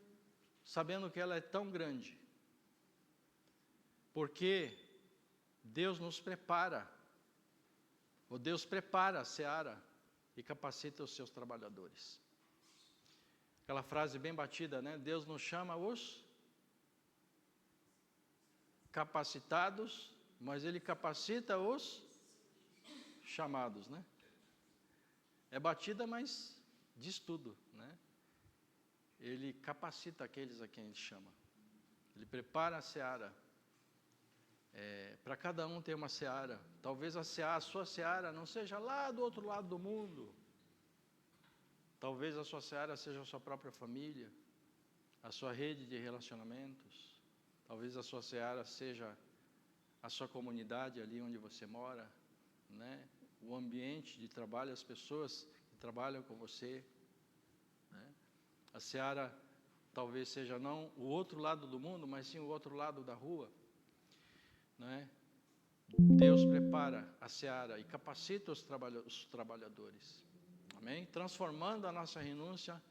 sabendo que ela é tão grande, porque Deus nos prepara, ou Deus prepara a seara e capacita os seus trabalhadores. Aquela frase bem batida, né? Deus nos chama os capacitados, mas Ele capacita os chamados, né? É batida, mas diz tudo, né? Ele capacita aqueles a quem Ele chama. Ele prepara a seara Para cada um tem uma seara. Talvez a sua seara não seja lá do outro lado do mundo. Talvez a sua seara seja a sua própria família, a sua rede de relacionamentos. Talvez a sua seara seja a sua comunidade ali onde você mora, né? O ambiente de trabalho, as pessoas que trabalham com você, né? A seara talvez seja não o outro lado do mundo, mas sim o outro lado da rua, né? Deus prepara a seara e capacita os trabalhadores, amém? Transformando a nossa renúncia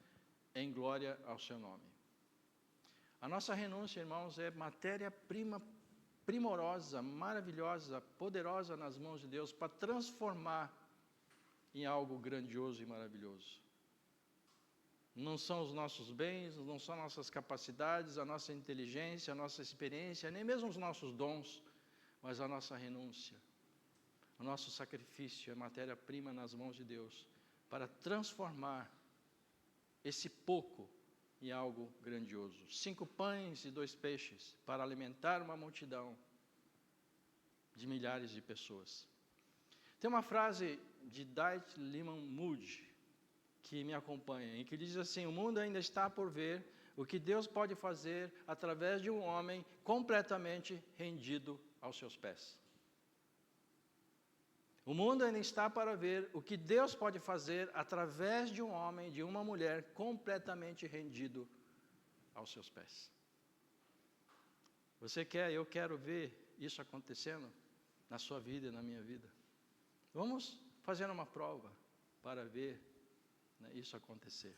em glória ao seu nome. A nossa renúncia, irmãos, é matéria-prima primorosa, maravilhosa, poderosa nas mãos de Deus para transformar em algo grandioso e maravilhoso. Não são os nossos bens, não são nossas capacidades, a nossa inteligência, a nossa experiência, nem mesmo os nossos dons, mas a nossa renúncia, o nosso sacrifício é matéria-prima nas mãos de Deus para transformar esse pouco em algo grandioso. 5 pães e 2 peixes para alimentar uma multidão de milhares de pessoas. Tem uma frase de Dwight Lyman Moody que me acompanha, em que diz assim: o mundo ainda está por ver o que Deus pode fazer através de um homem completamente rendido aos seus pés. O mundo ainda está para ver o que Deus pode fazer através de um homem, de uma mulher completamente rendido aos seus pés. Você quer, eu quero ver isso acontecendo na sua vida e na minha vida. Vamos fazer uma prova para ver, né, isso acontecer.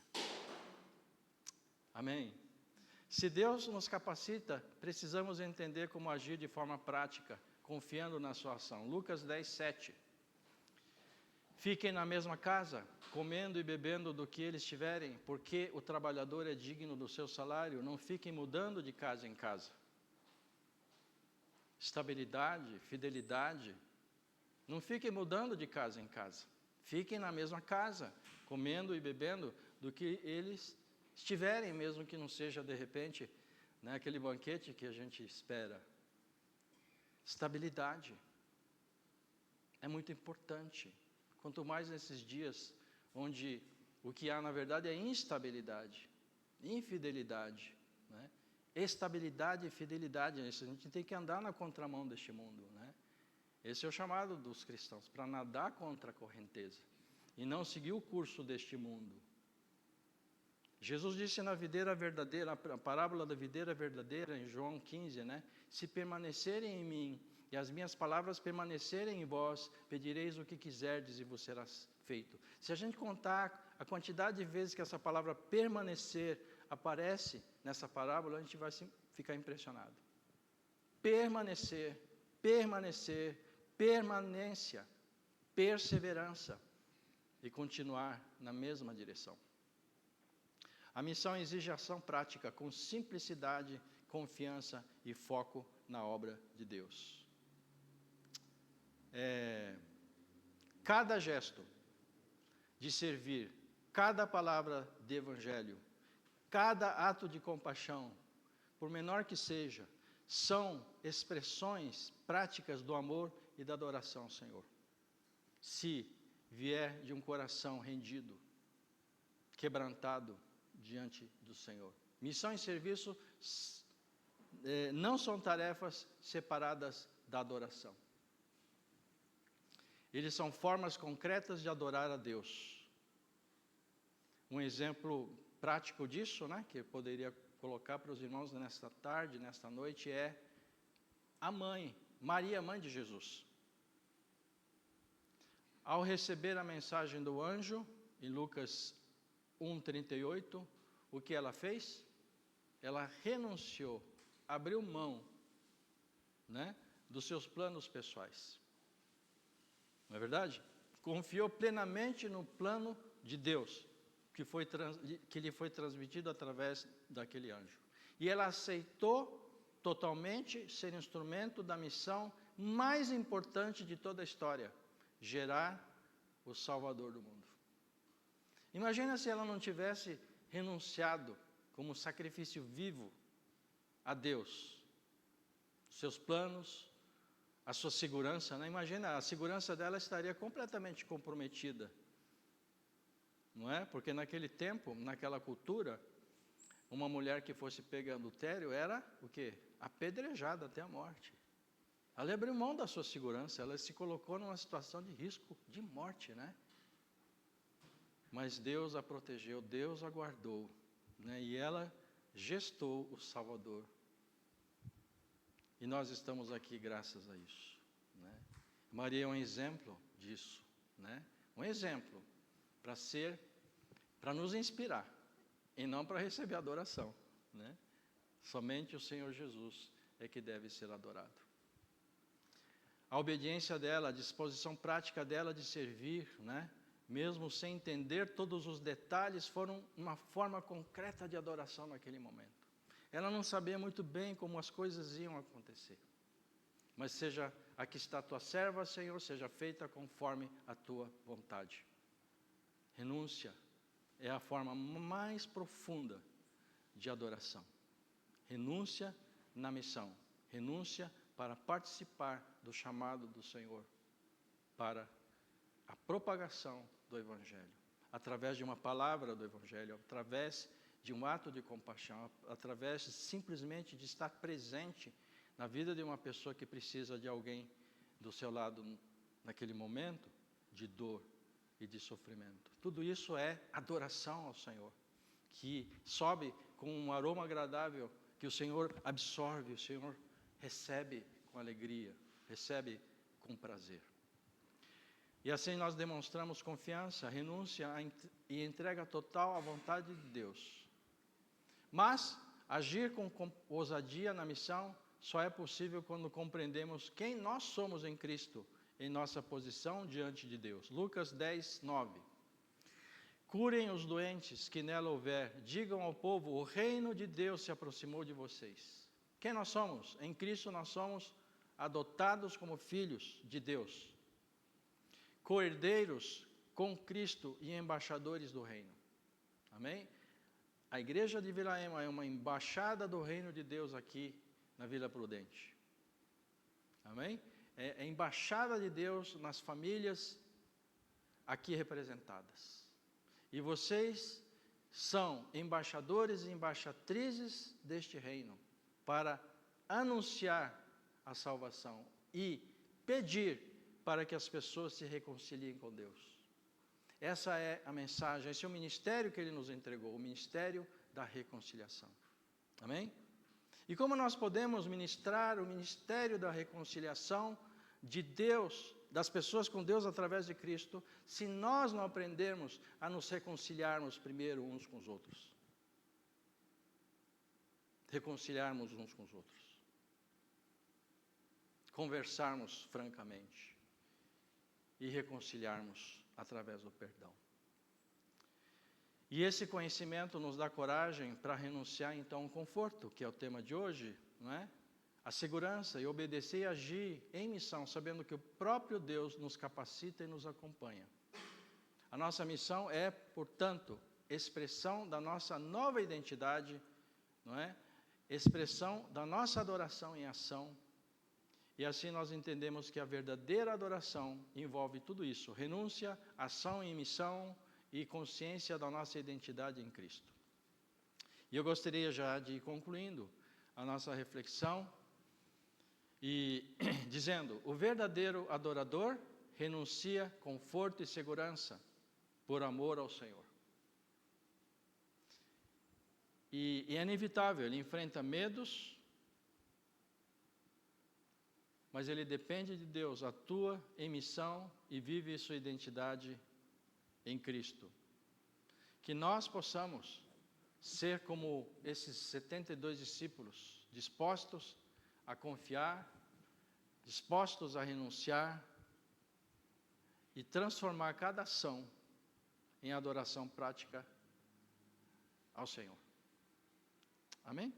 Amém? Se Deus nos capacita, precisamos entender como agir de forma prática, confiando na sua ação. Lucas 10, 7. Fiquem na mesma casa, comendo e bebendo do que eles tiverem, porque o trabalhador é digno do seu salário. Não fiquem mudando de casa em casa. Estabilidade, fidelidade. Não fiquem mudando de casa em casa. Fiquem na mesma casa, comendo e bebendo do que eles estiverem, mesmo que não seja de repente, né, aquele banquete que a gente espera. Estabilidade é muito importante. Quanto mais nesses dias onde o que há na verdade é instabilidade, infidelidade, né? Estabilidade e fidelidade, a gente tem que andar na contramão deste mundo, né? Esse é o chamado dos cristãos, para nadar contra a correnteza e não seguir o curso deste mundo. Jesus disse na videira verdadeira, a parábola da videira verdadeira, em João 15, né? Se permanecerem em mim e as minhas palavras permanecerem em vós, pedireis o que quiserdes e vos será feito. Se a gente contar a quantidade de vezes que essa palavra permanecer aparece nessa parábola, a gente vai ficar impressionado. Permanecer, permanecer, permanência, perseverança e continuar na mesma direção. A missão exige ação prática com simplicidade, confiança e foco na obra de Deus. Cada gesto de servir, cada palavra de evangelho, cada ato de compaixão, por menor que seja, são expressões práticas do amor e da adoração ao Senhor. Se vier de um coração rendido, quebrantado diante do Senhor. Missão e serviço não são tarefas separadas da adoração. Eles são formas concretas de adorar a Deus. Um exemplo prático disso, né, que eu poderia colocar para os irmãos nesta tarde, nesta noite, é a mãe, Maria, mãe de Jesus. Ao receber a mensagem do anjo, em Lucas 1:38, o que ela fez? Ela renunciou, abriu mão, né, dos seus planos pessoais. Não é verdade? Confiou plenamente no plano de Deus, que lhe foi transmitido através daquele anjo. E ela aceitou totalmente ser instrumento da missão mais importante de toda a história, gerar o Salvador do mundo. Imagina se ela não tivesse renunciado como sacrifício vivo a Deus, seus planos, a sua segurança, né? Imagina, a segurança dela estaria completamente comprometida, não é? Porque naquele tempo, naquela cultura, uma mulher que fosse pega em adultério era o quê? Apedrejada até a morte. Ela abriu mão da sua segurança, ela se colocou numa situação de risco de morte, né? Mas Deus a protegeu, Deus a guardou, né? E ela gestou o Salvador. E nós estamos aqui graças a isso, né? Maria é um exemplo disso, né? Um exemplo para nos inspirar, e não para receber adoração, né? Somente o Senhor Jesus é que deve ser adorado. A obediência dela, a disposição prática dela de servir, né? Mesmo sem entender todos os detalhes, foram uma forma concreta de adoração naquele momento. Ela não sabia muito bem como as coisas iam acontecer. Mas seja aqui está a tua serva, Senhor, seja feita conforme a tua vontade. Renúncia é a forma mais profunda de adoração. Renúncia na missão. Renúncia para participar do chamado do Senhor para a propagação do Evangelho. Através de uma palavra do Evangelho, através de um ato de compaixão, através simplesmente de estar presente na vida de uma pessoa que precisa de alguém do seu lado naquele momento de dor e de sofrimento. Tudo isso é adoração ao Senhor, que sobe com um aroma agradável, que o Senhor absorve, o Senhor recebe com alegria, recebe com prazer. E assim nós demonstramos confiança, renúncia e entrega total à vontade de Deus. Mas agir com ousadia na missão só é possível quando compreendemos quem nós somos em Cristo, em nossa posição diante de Deus. Lucas 10, 9. Curem os doentes que nela houver, digam ao povo, o reino de Deus se aproximou de vocês. Quem nós somos? Em Cristo nós somos adotados como filhos de Deus, co-herdeiros com Cristo e embaixadores do reino. Amém? A igreja de Vila Ema é uma embaixada do reino de Deus aqui na Vila Prudente. Amém? É embaixada de Deus nas famílias aqui representadas. E vocês são embaixadores e embaixatrizes deste reino para anunciar a salvação e pedir para que as pessoas se reconciliem com Deus. Essa é a mensagem, esse é o ministério que Ele nos entregou, o ministério da reconciliação. Amém? E como nós podemos ministrar o ministério da reconciliação de Deus, das pessoas com Deus através de Cristo, se nós não aprendermos a nos reconciliarmos primeiro uns com os outros? Reconciliarmos uns com os outros. Conversarmos francamente. E reconciliarmos através do perdão. E esse conhecimento nos dá coragem para renunciar então ao conforto, que é o tema de hoje, não é? A segurança e obedecer e agir em missão, sabendo que o próprio Deus nos capacita e nos acompanha. A nossa missão é, portanto, expressão da nossa nova identidade, não é? Expressão da nossa adoração em ação. E assim nós entendemos que a verdadeira adoração envolve tudo isso: renúncia, ação em missão e consciência da nossa identidade em Cristo. E eu gostaria já de ir concluindo a nossa reflexão e dizendo: o verdadeiro adorador renuncia conforto e segurança por amor ao Senhor. E é inevitável, ele enfrenta medos, mas ele depende de Deus, atua em missão e vive sua identidade em Cristo. Que nós possamos ser como esses 72 discípulos, dispostos a confiar, dispostos a renunciar e transformar cada ação em adoração prática ao Senhor. Amém?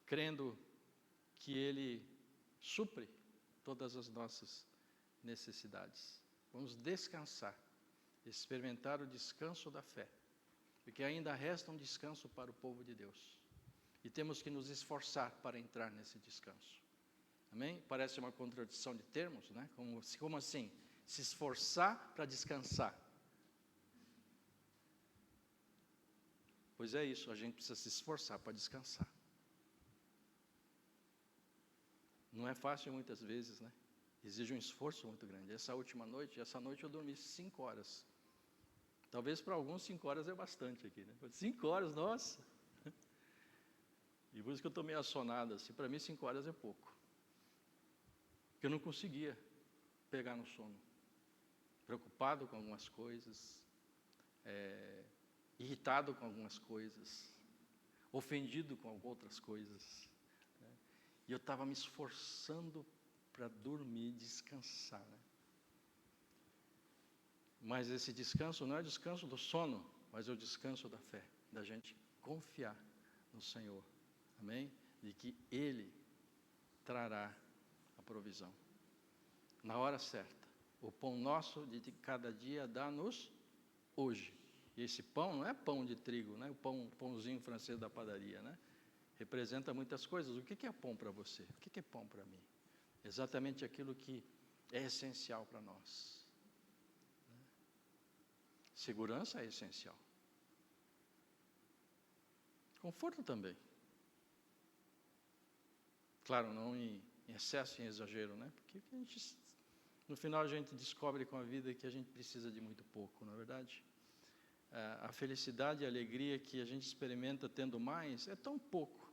Crendo que Ele supre todas as nossas necessidades. Vamos descansar, experimentar o descanso da fé, porque ainda resta um descanso para o povo de Deus. E temos que nos esforçar para entrar nesse descanso. Amém? Parece uma contradição de termos, né? Como assim? Se esforçar para descansar. Pois é isso, a gente precisa se esforçar para descansar. Não é fácil muitas vezes, né? Exige um esforço muito grande. Essa noite eu dormi 5 horas. Talvez para alguns 5 horas é bastante aqui, né? 5 horas, nossa! E por isso que eu estou meio assonado, assim, para mim 5 horas é pouco. Porque eu não conseguia pegar no sono. Preocupado com algumas coisas, irritado com algumas coisas, ofendido com outras coisas. Né? E eu estava me esforçando para dormir, descansar. Né? Mas esse descanso não é o descanso do sono, mas é o descanso da fé, da gente confiar no Senhor. Amém? De que Ele trará a provisão. Na hora certa. O pão nosso de cada dia dá-nos hoje. E esse pão não é pão de trigo, né? O pãozinho francês da padaria, né? Representa muitas coisas. O que é pão para você? O que é pão para mim? Exatamente aquilo que é essencial para nós. Segurança é essencial. Conforto também. Claro, não em excesso, em exagero, né? Porque no final a gente descobre com a vida que a gente precisa de muito pouco, não é verdade? A felicidade e a alegria que a gente experimenta tendo mais é tão pouco.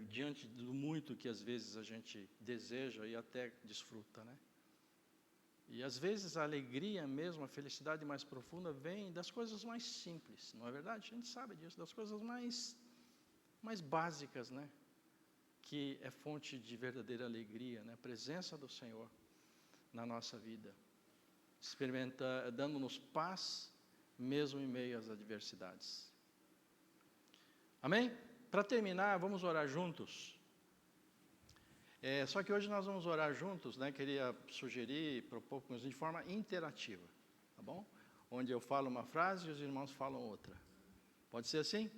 Diante do muito que às vezes a gente deseja e até desfruta, né? E às vezes a alegria mesmo, a felicidade mais profunda vem das coisas mais simples, não é verdade? A gente sabe disso, das coisas mais básicas, né? Que é fonte de verdadeira alegria, né? A presença do Senhor na nossa vida. Dando-nos paz, mesmo em meio às adversidades. Amém? Para terminar, vamos orar juntos. Só que hoje nós vamos orar juntos, né? Queria sugerir, propor de forma interativa, tá bom? Onde eu falo uma frase e os irmãos falam outra. Pode ser assim?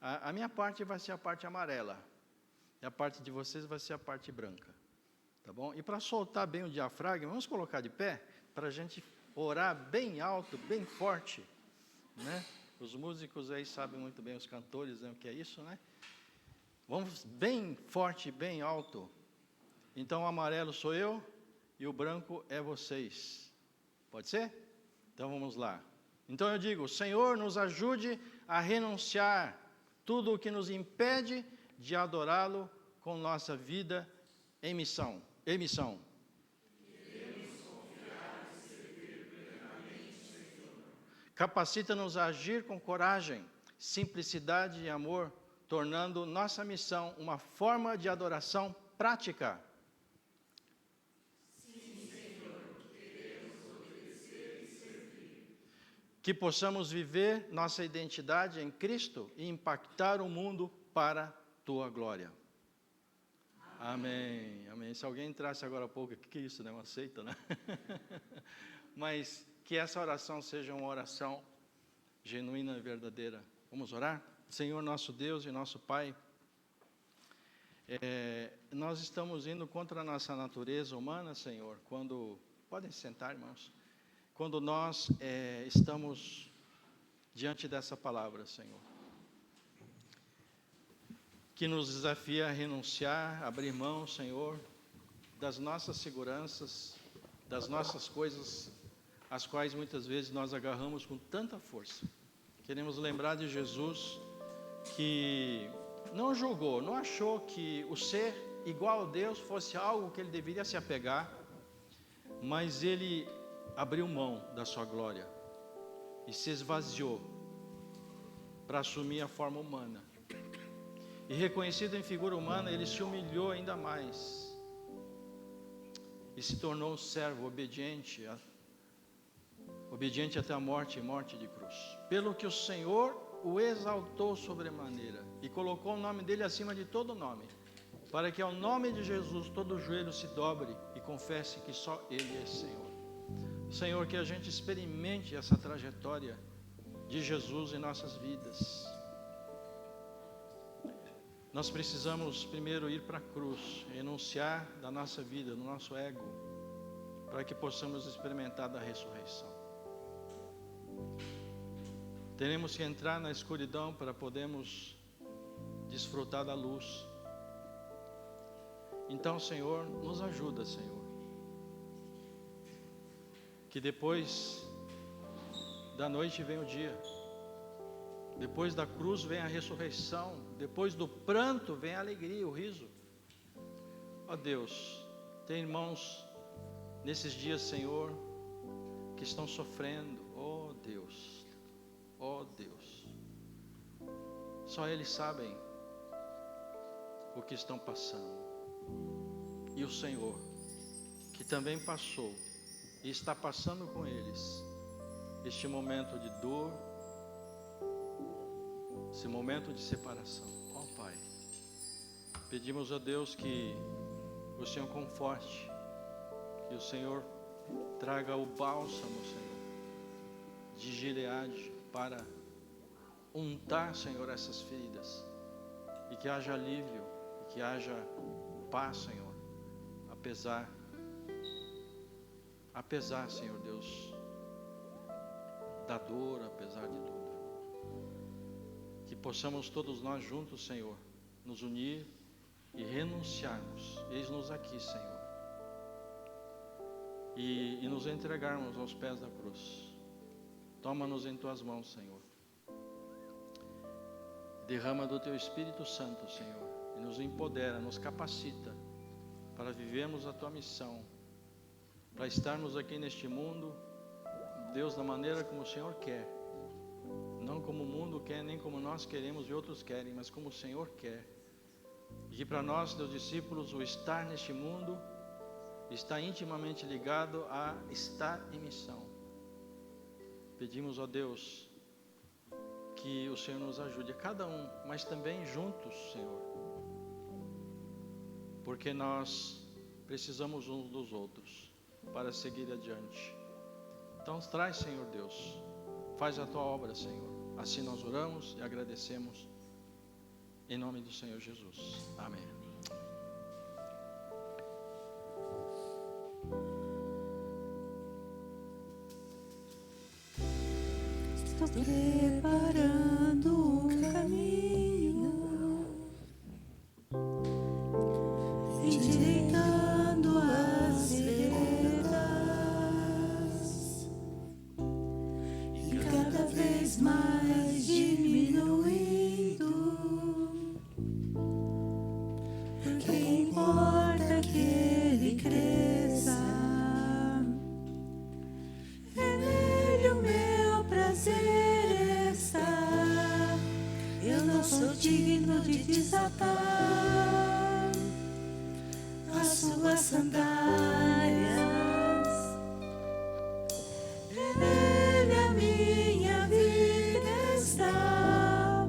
A minha parte vai ser a parte amarela, e a parte de vocês vai ser a parte branca, tá bom? E para soltar bem o diafragma, vamos colocar de pé, para a gente orar bem alto, bem forte, né? Os músicos aí sabem muito bem, os cantores, né, o que é isso, né? Vamos bem forte, bem alto. Então o amarelo sou eu e o branco é vocês. Pode ser? Então vamos lá. Então eu digo, Senhor, nos ajude a renunciar tudo o que nos impede de adorá-lo com nossa vida em missão. Capacita-nos a agir com coragem, simplicidade e amor, tornando nossa missão uma forma de adoração prática. Sim, Senhor, queremos obedecer e servir. Que possamos viver nossa identidade em Cristo e impactar o mundo para a Tua glória. Amém. Amém. Se alguém entrasse agora há pouco, o que é isso, né? Uma seita, né? Mas que essa oração seja uma oração genuína e verdadeira. Vamos orar? Senhor, nosso Deus e nosso Pai, nós estamos indo contra a nossa natureza humana, Senhor, quando... Podem sentar, irmãos. Quando nós estamos diante dessa palavra, Senhor, que nos desafia a renunciar, abrir mão, Senhor, das nossas seguranças, das nossas coisas, as quais muitas vezes nós agarramos com tanta força. Queremos lembrar de Jesus, que não julgou, não achou que o ser igual a Deus fosse algo que ele deveria se apegar, mas ele abriu mão da sua glória e se esvaziou para assumir a forma humana. E reconhecido em figura humana, ele se humilhou ainda mais e se tornou um servo obediente até a morte e morte de cruz. Pelo que o Senhor o exaltou sobremaneira e colocou o nome dele acima de todo nome, para que ao nome de Jesus todo joelho se dobre e confesse que só Ele é Senhor. Senhor, que a gente experimente essa trajetória de Jesus em nossas vidas, nós precisamos primeiro ir para a cruz, renunciar da nossa vida, do nosso ego, para que possamos experimentar da ressurreição. Teremos que entrar na escuridão para podermos desfrutar da luz. Então, Senhor, nos ajuda, Senhor, que depois da noite vem o dia, depois da cruz vem a ressurreição, depois do pranto vem a alegria, o riso. Ó Deus, tem irmãos nesses dias, Senhor, que estão sofrendo. Ó Deus, só eles sabem o que estão passando. E o Senhor, que também passou e está passando com eles este momento de dor, esse momento de separação. Ó Pai, pedimos a Deus que o Senhor conforte, que o Senhor traga o bálsamo, Senhor, de Gileade para untar, Senhor, essas feridas, e que haja alívio, e que haja paz, Senhor, apesar, Senhor Deus, da dor, apesar de tudo. Que possamos todos nós juntos, Senhor, nos unir e renunciarmos. Eis-nos aqui, Senhor, e nos entregarmos aos pés da cruz. Toma-nos em Tuas mãos, Senhor. Derrama do Teu Espírito Santo, Senhor, e nos empodera, nos capacita para vivermos a Tua missão, para estarmos aqui neste mundo, Deus, da maneira como o Senhor quer. Não como o mundo quer, nem como nós queremos e outros querem, mas como o Senhor quer. E que para nós, teus discípulos, o estar neste mundo está intimamente ligado a estar em missão. Pedimos, ó Deus, que o Senhor nos ajude, a cada um, mas também juntos, Senhor, porque nós precisamos uns dos outros para seguir adiante. Então traz, Senhor Deus, faz a Tua obra, Senhor. Assim nós oramos e agradecemos em nome do Senhor Jesus. Amém. Estou preparando um caminho, endireitando as veredas, e cada vez mais diminuindo, porque importa que Ele cresça. É nele o meu prazer está. Eu não sou digno de desatar as suas sandálias. É nele a minha vida está,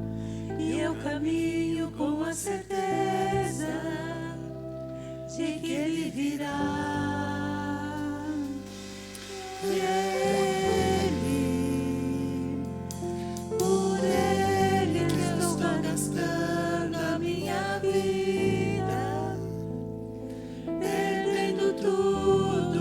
e eu caminho com a certeza de que Ele virá. E é Ele, por Ele que eu estou gastando a minha vida, perdendo tudo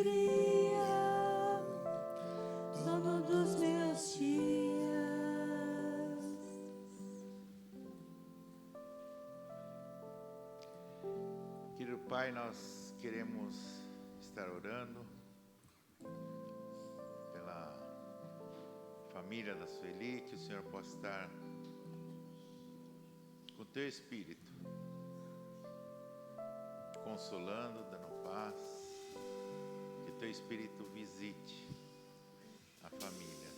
alegria, dono dos meus dias. Querido Pai, nós queremos estar orando pela família da Sueli, que o Senhor possa estar com o Teu Espírito, consolando, dando paz, que Teu Espírito visite a família.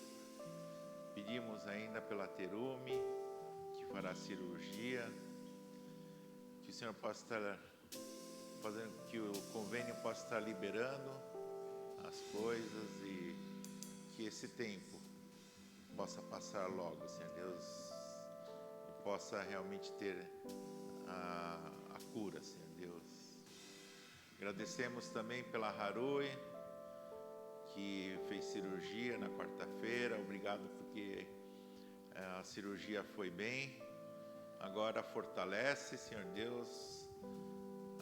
Pedimos ainda pela Terume, que fará cirurgia, que o Senhor possa estar fazendo, que o convênio possa estar liberando as coisas e que esse tempo possa passar logo, Senhor Deus, e possa realmente ter a cura, Senhor Deus. Agradecemos também pela Harui, que fez cirurgia na quarta-feira. Obrigado porque a cirurgia foi bem. Agora fortalece, Senhor Deus,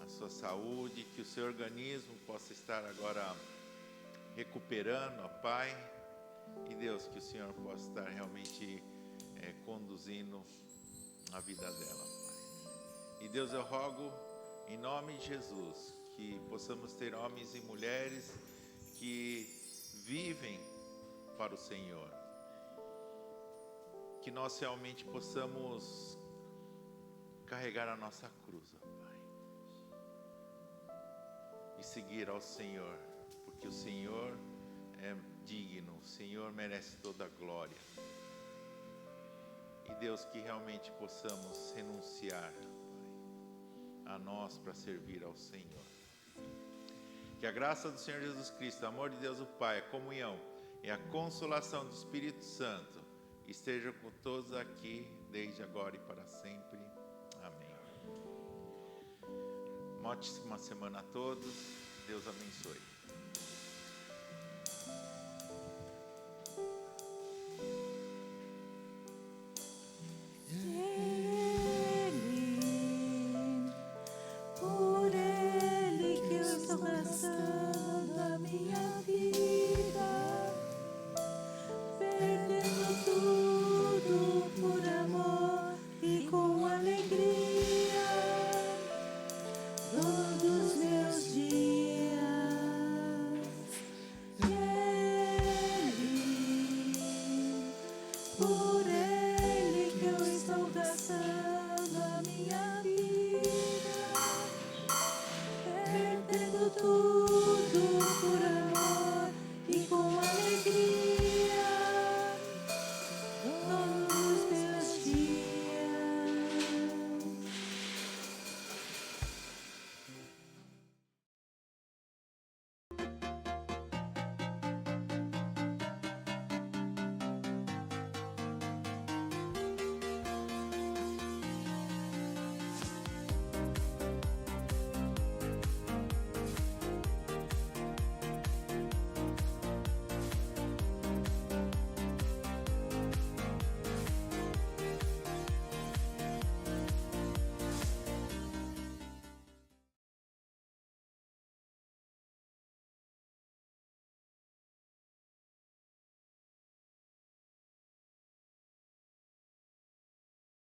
a sua saúde, que o seu organismo possa estar agora recuperando, ó Pai. E Deus, que o Senhor possa estar realmente conduzindo a vida dela, Pai. E Deus, eu rogo em nome de Jesus que possamos ter homens e mulheres que vivem para o Senhor, que nós realmente possamos carregar a nossa cruz, ó Pai, e seguir ao Senhor, porque o Senhor é digno, o Senhor merece toda a glória. E Deus, que realmente possamos renunciar, Pai, a nós para servir ao Senhor. Que a graça do Senhor Jesus Cristo, o amor de Deus o Pai, a comunhão e a consolação do Espírito Santo estejam com todos aqui, desde agora e para sempre. Amém. Uma ótima semana a todos. Deus abençoe.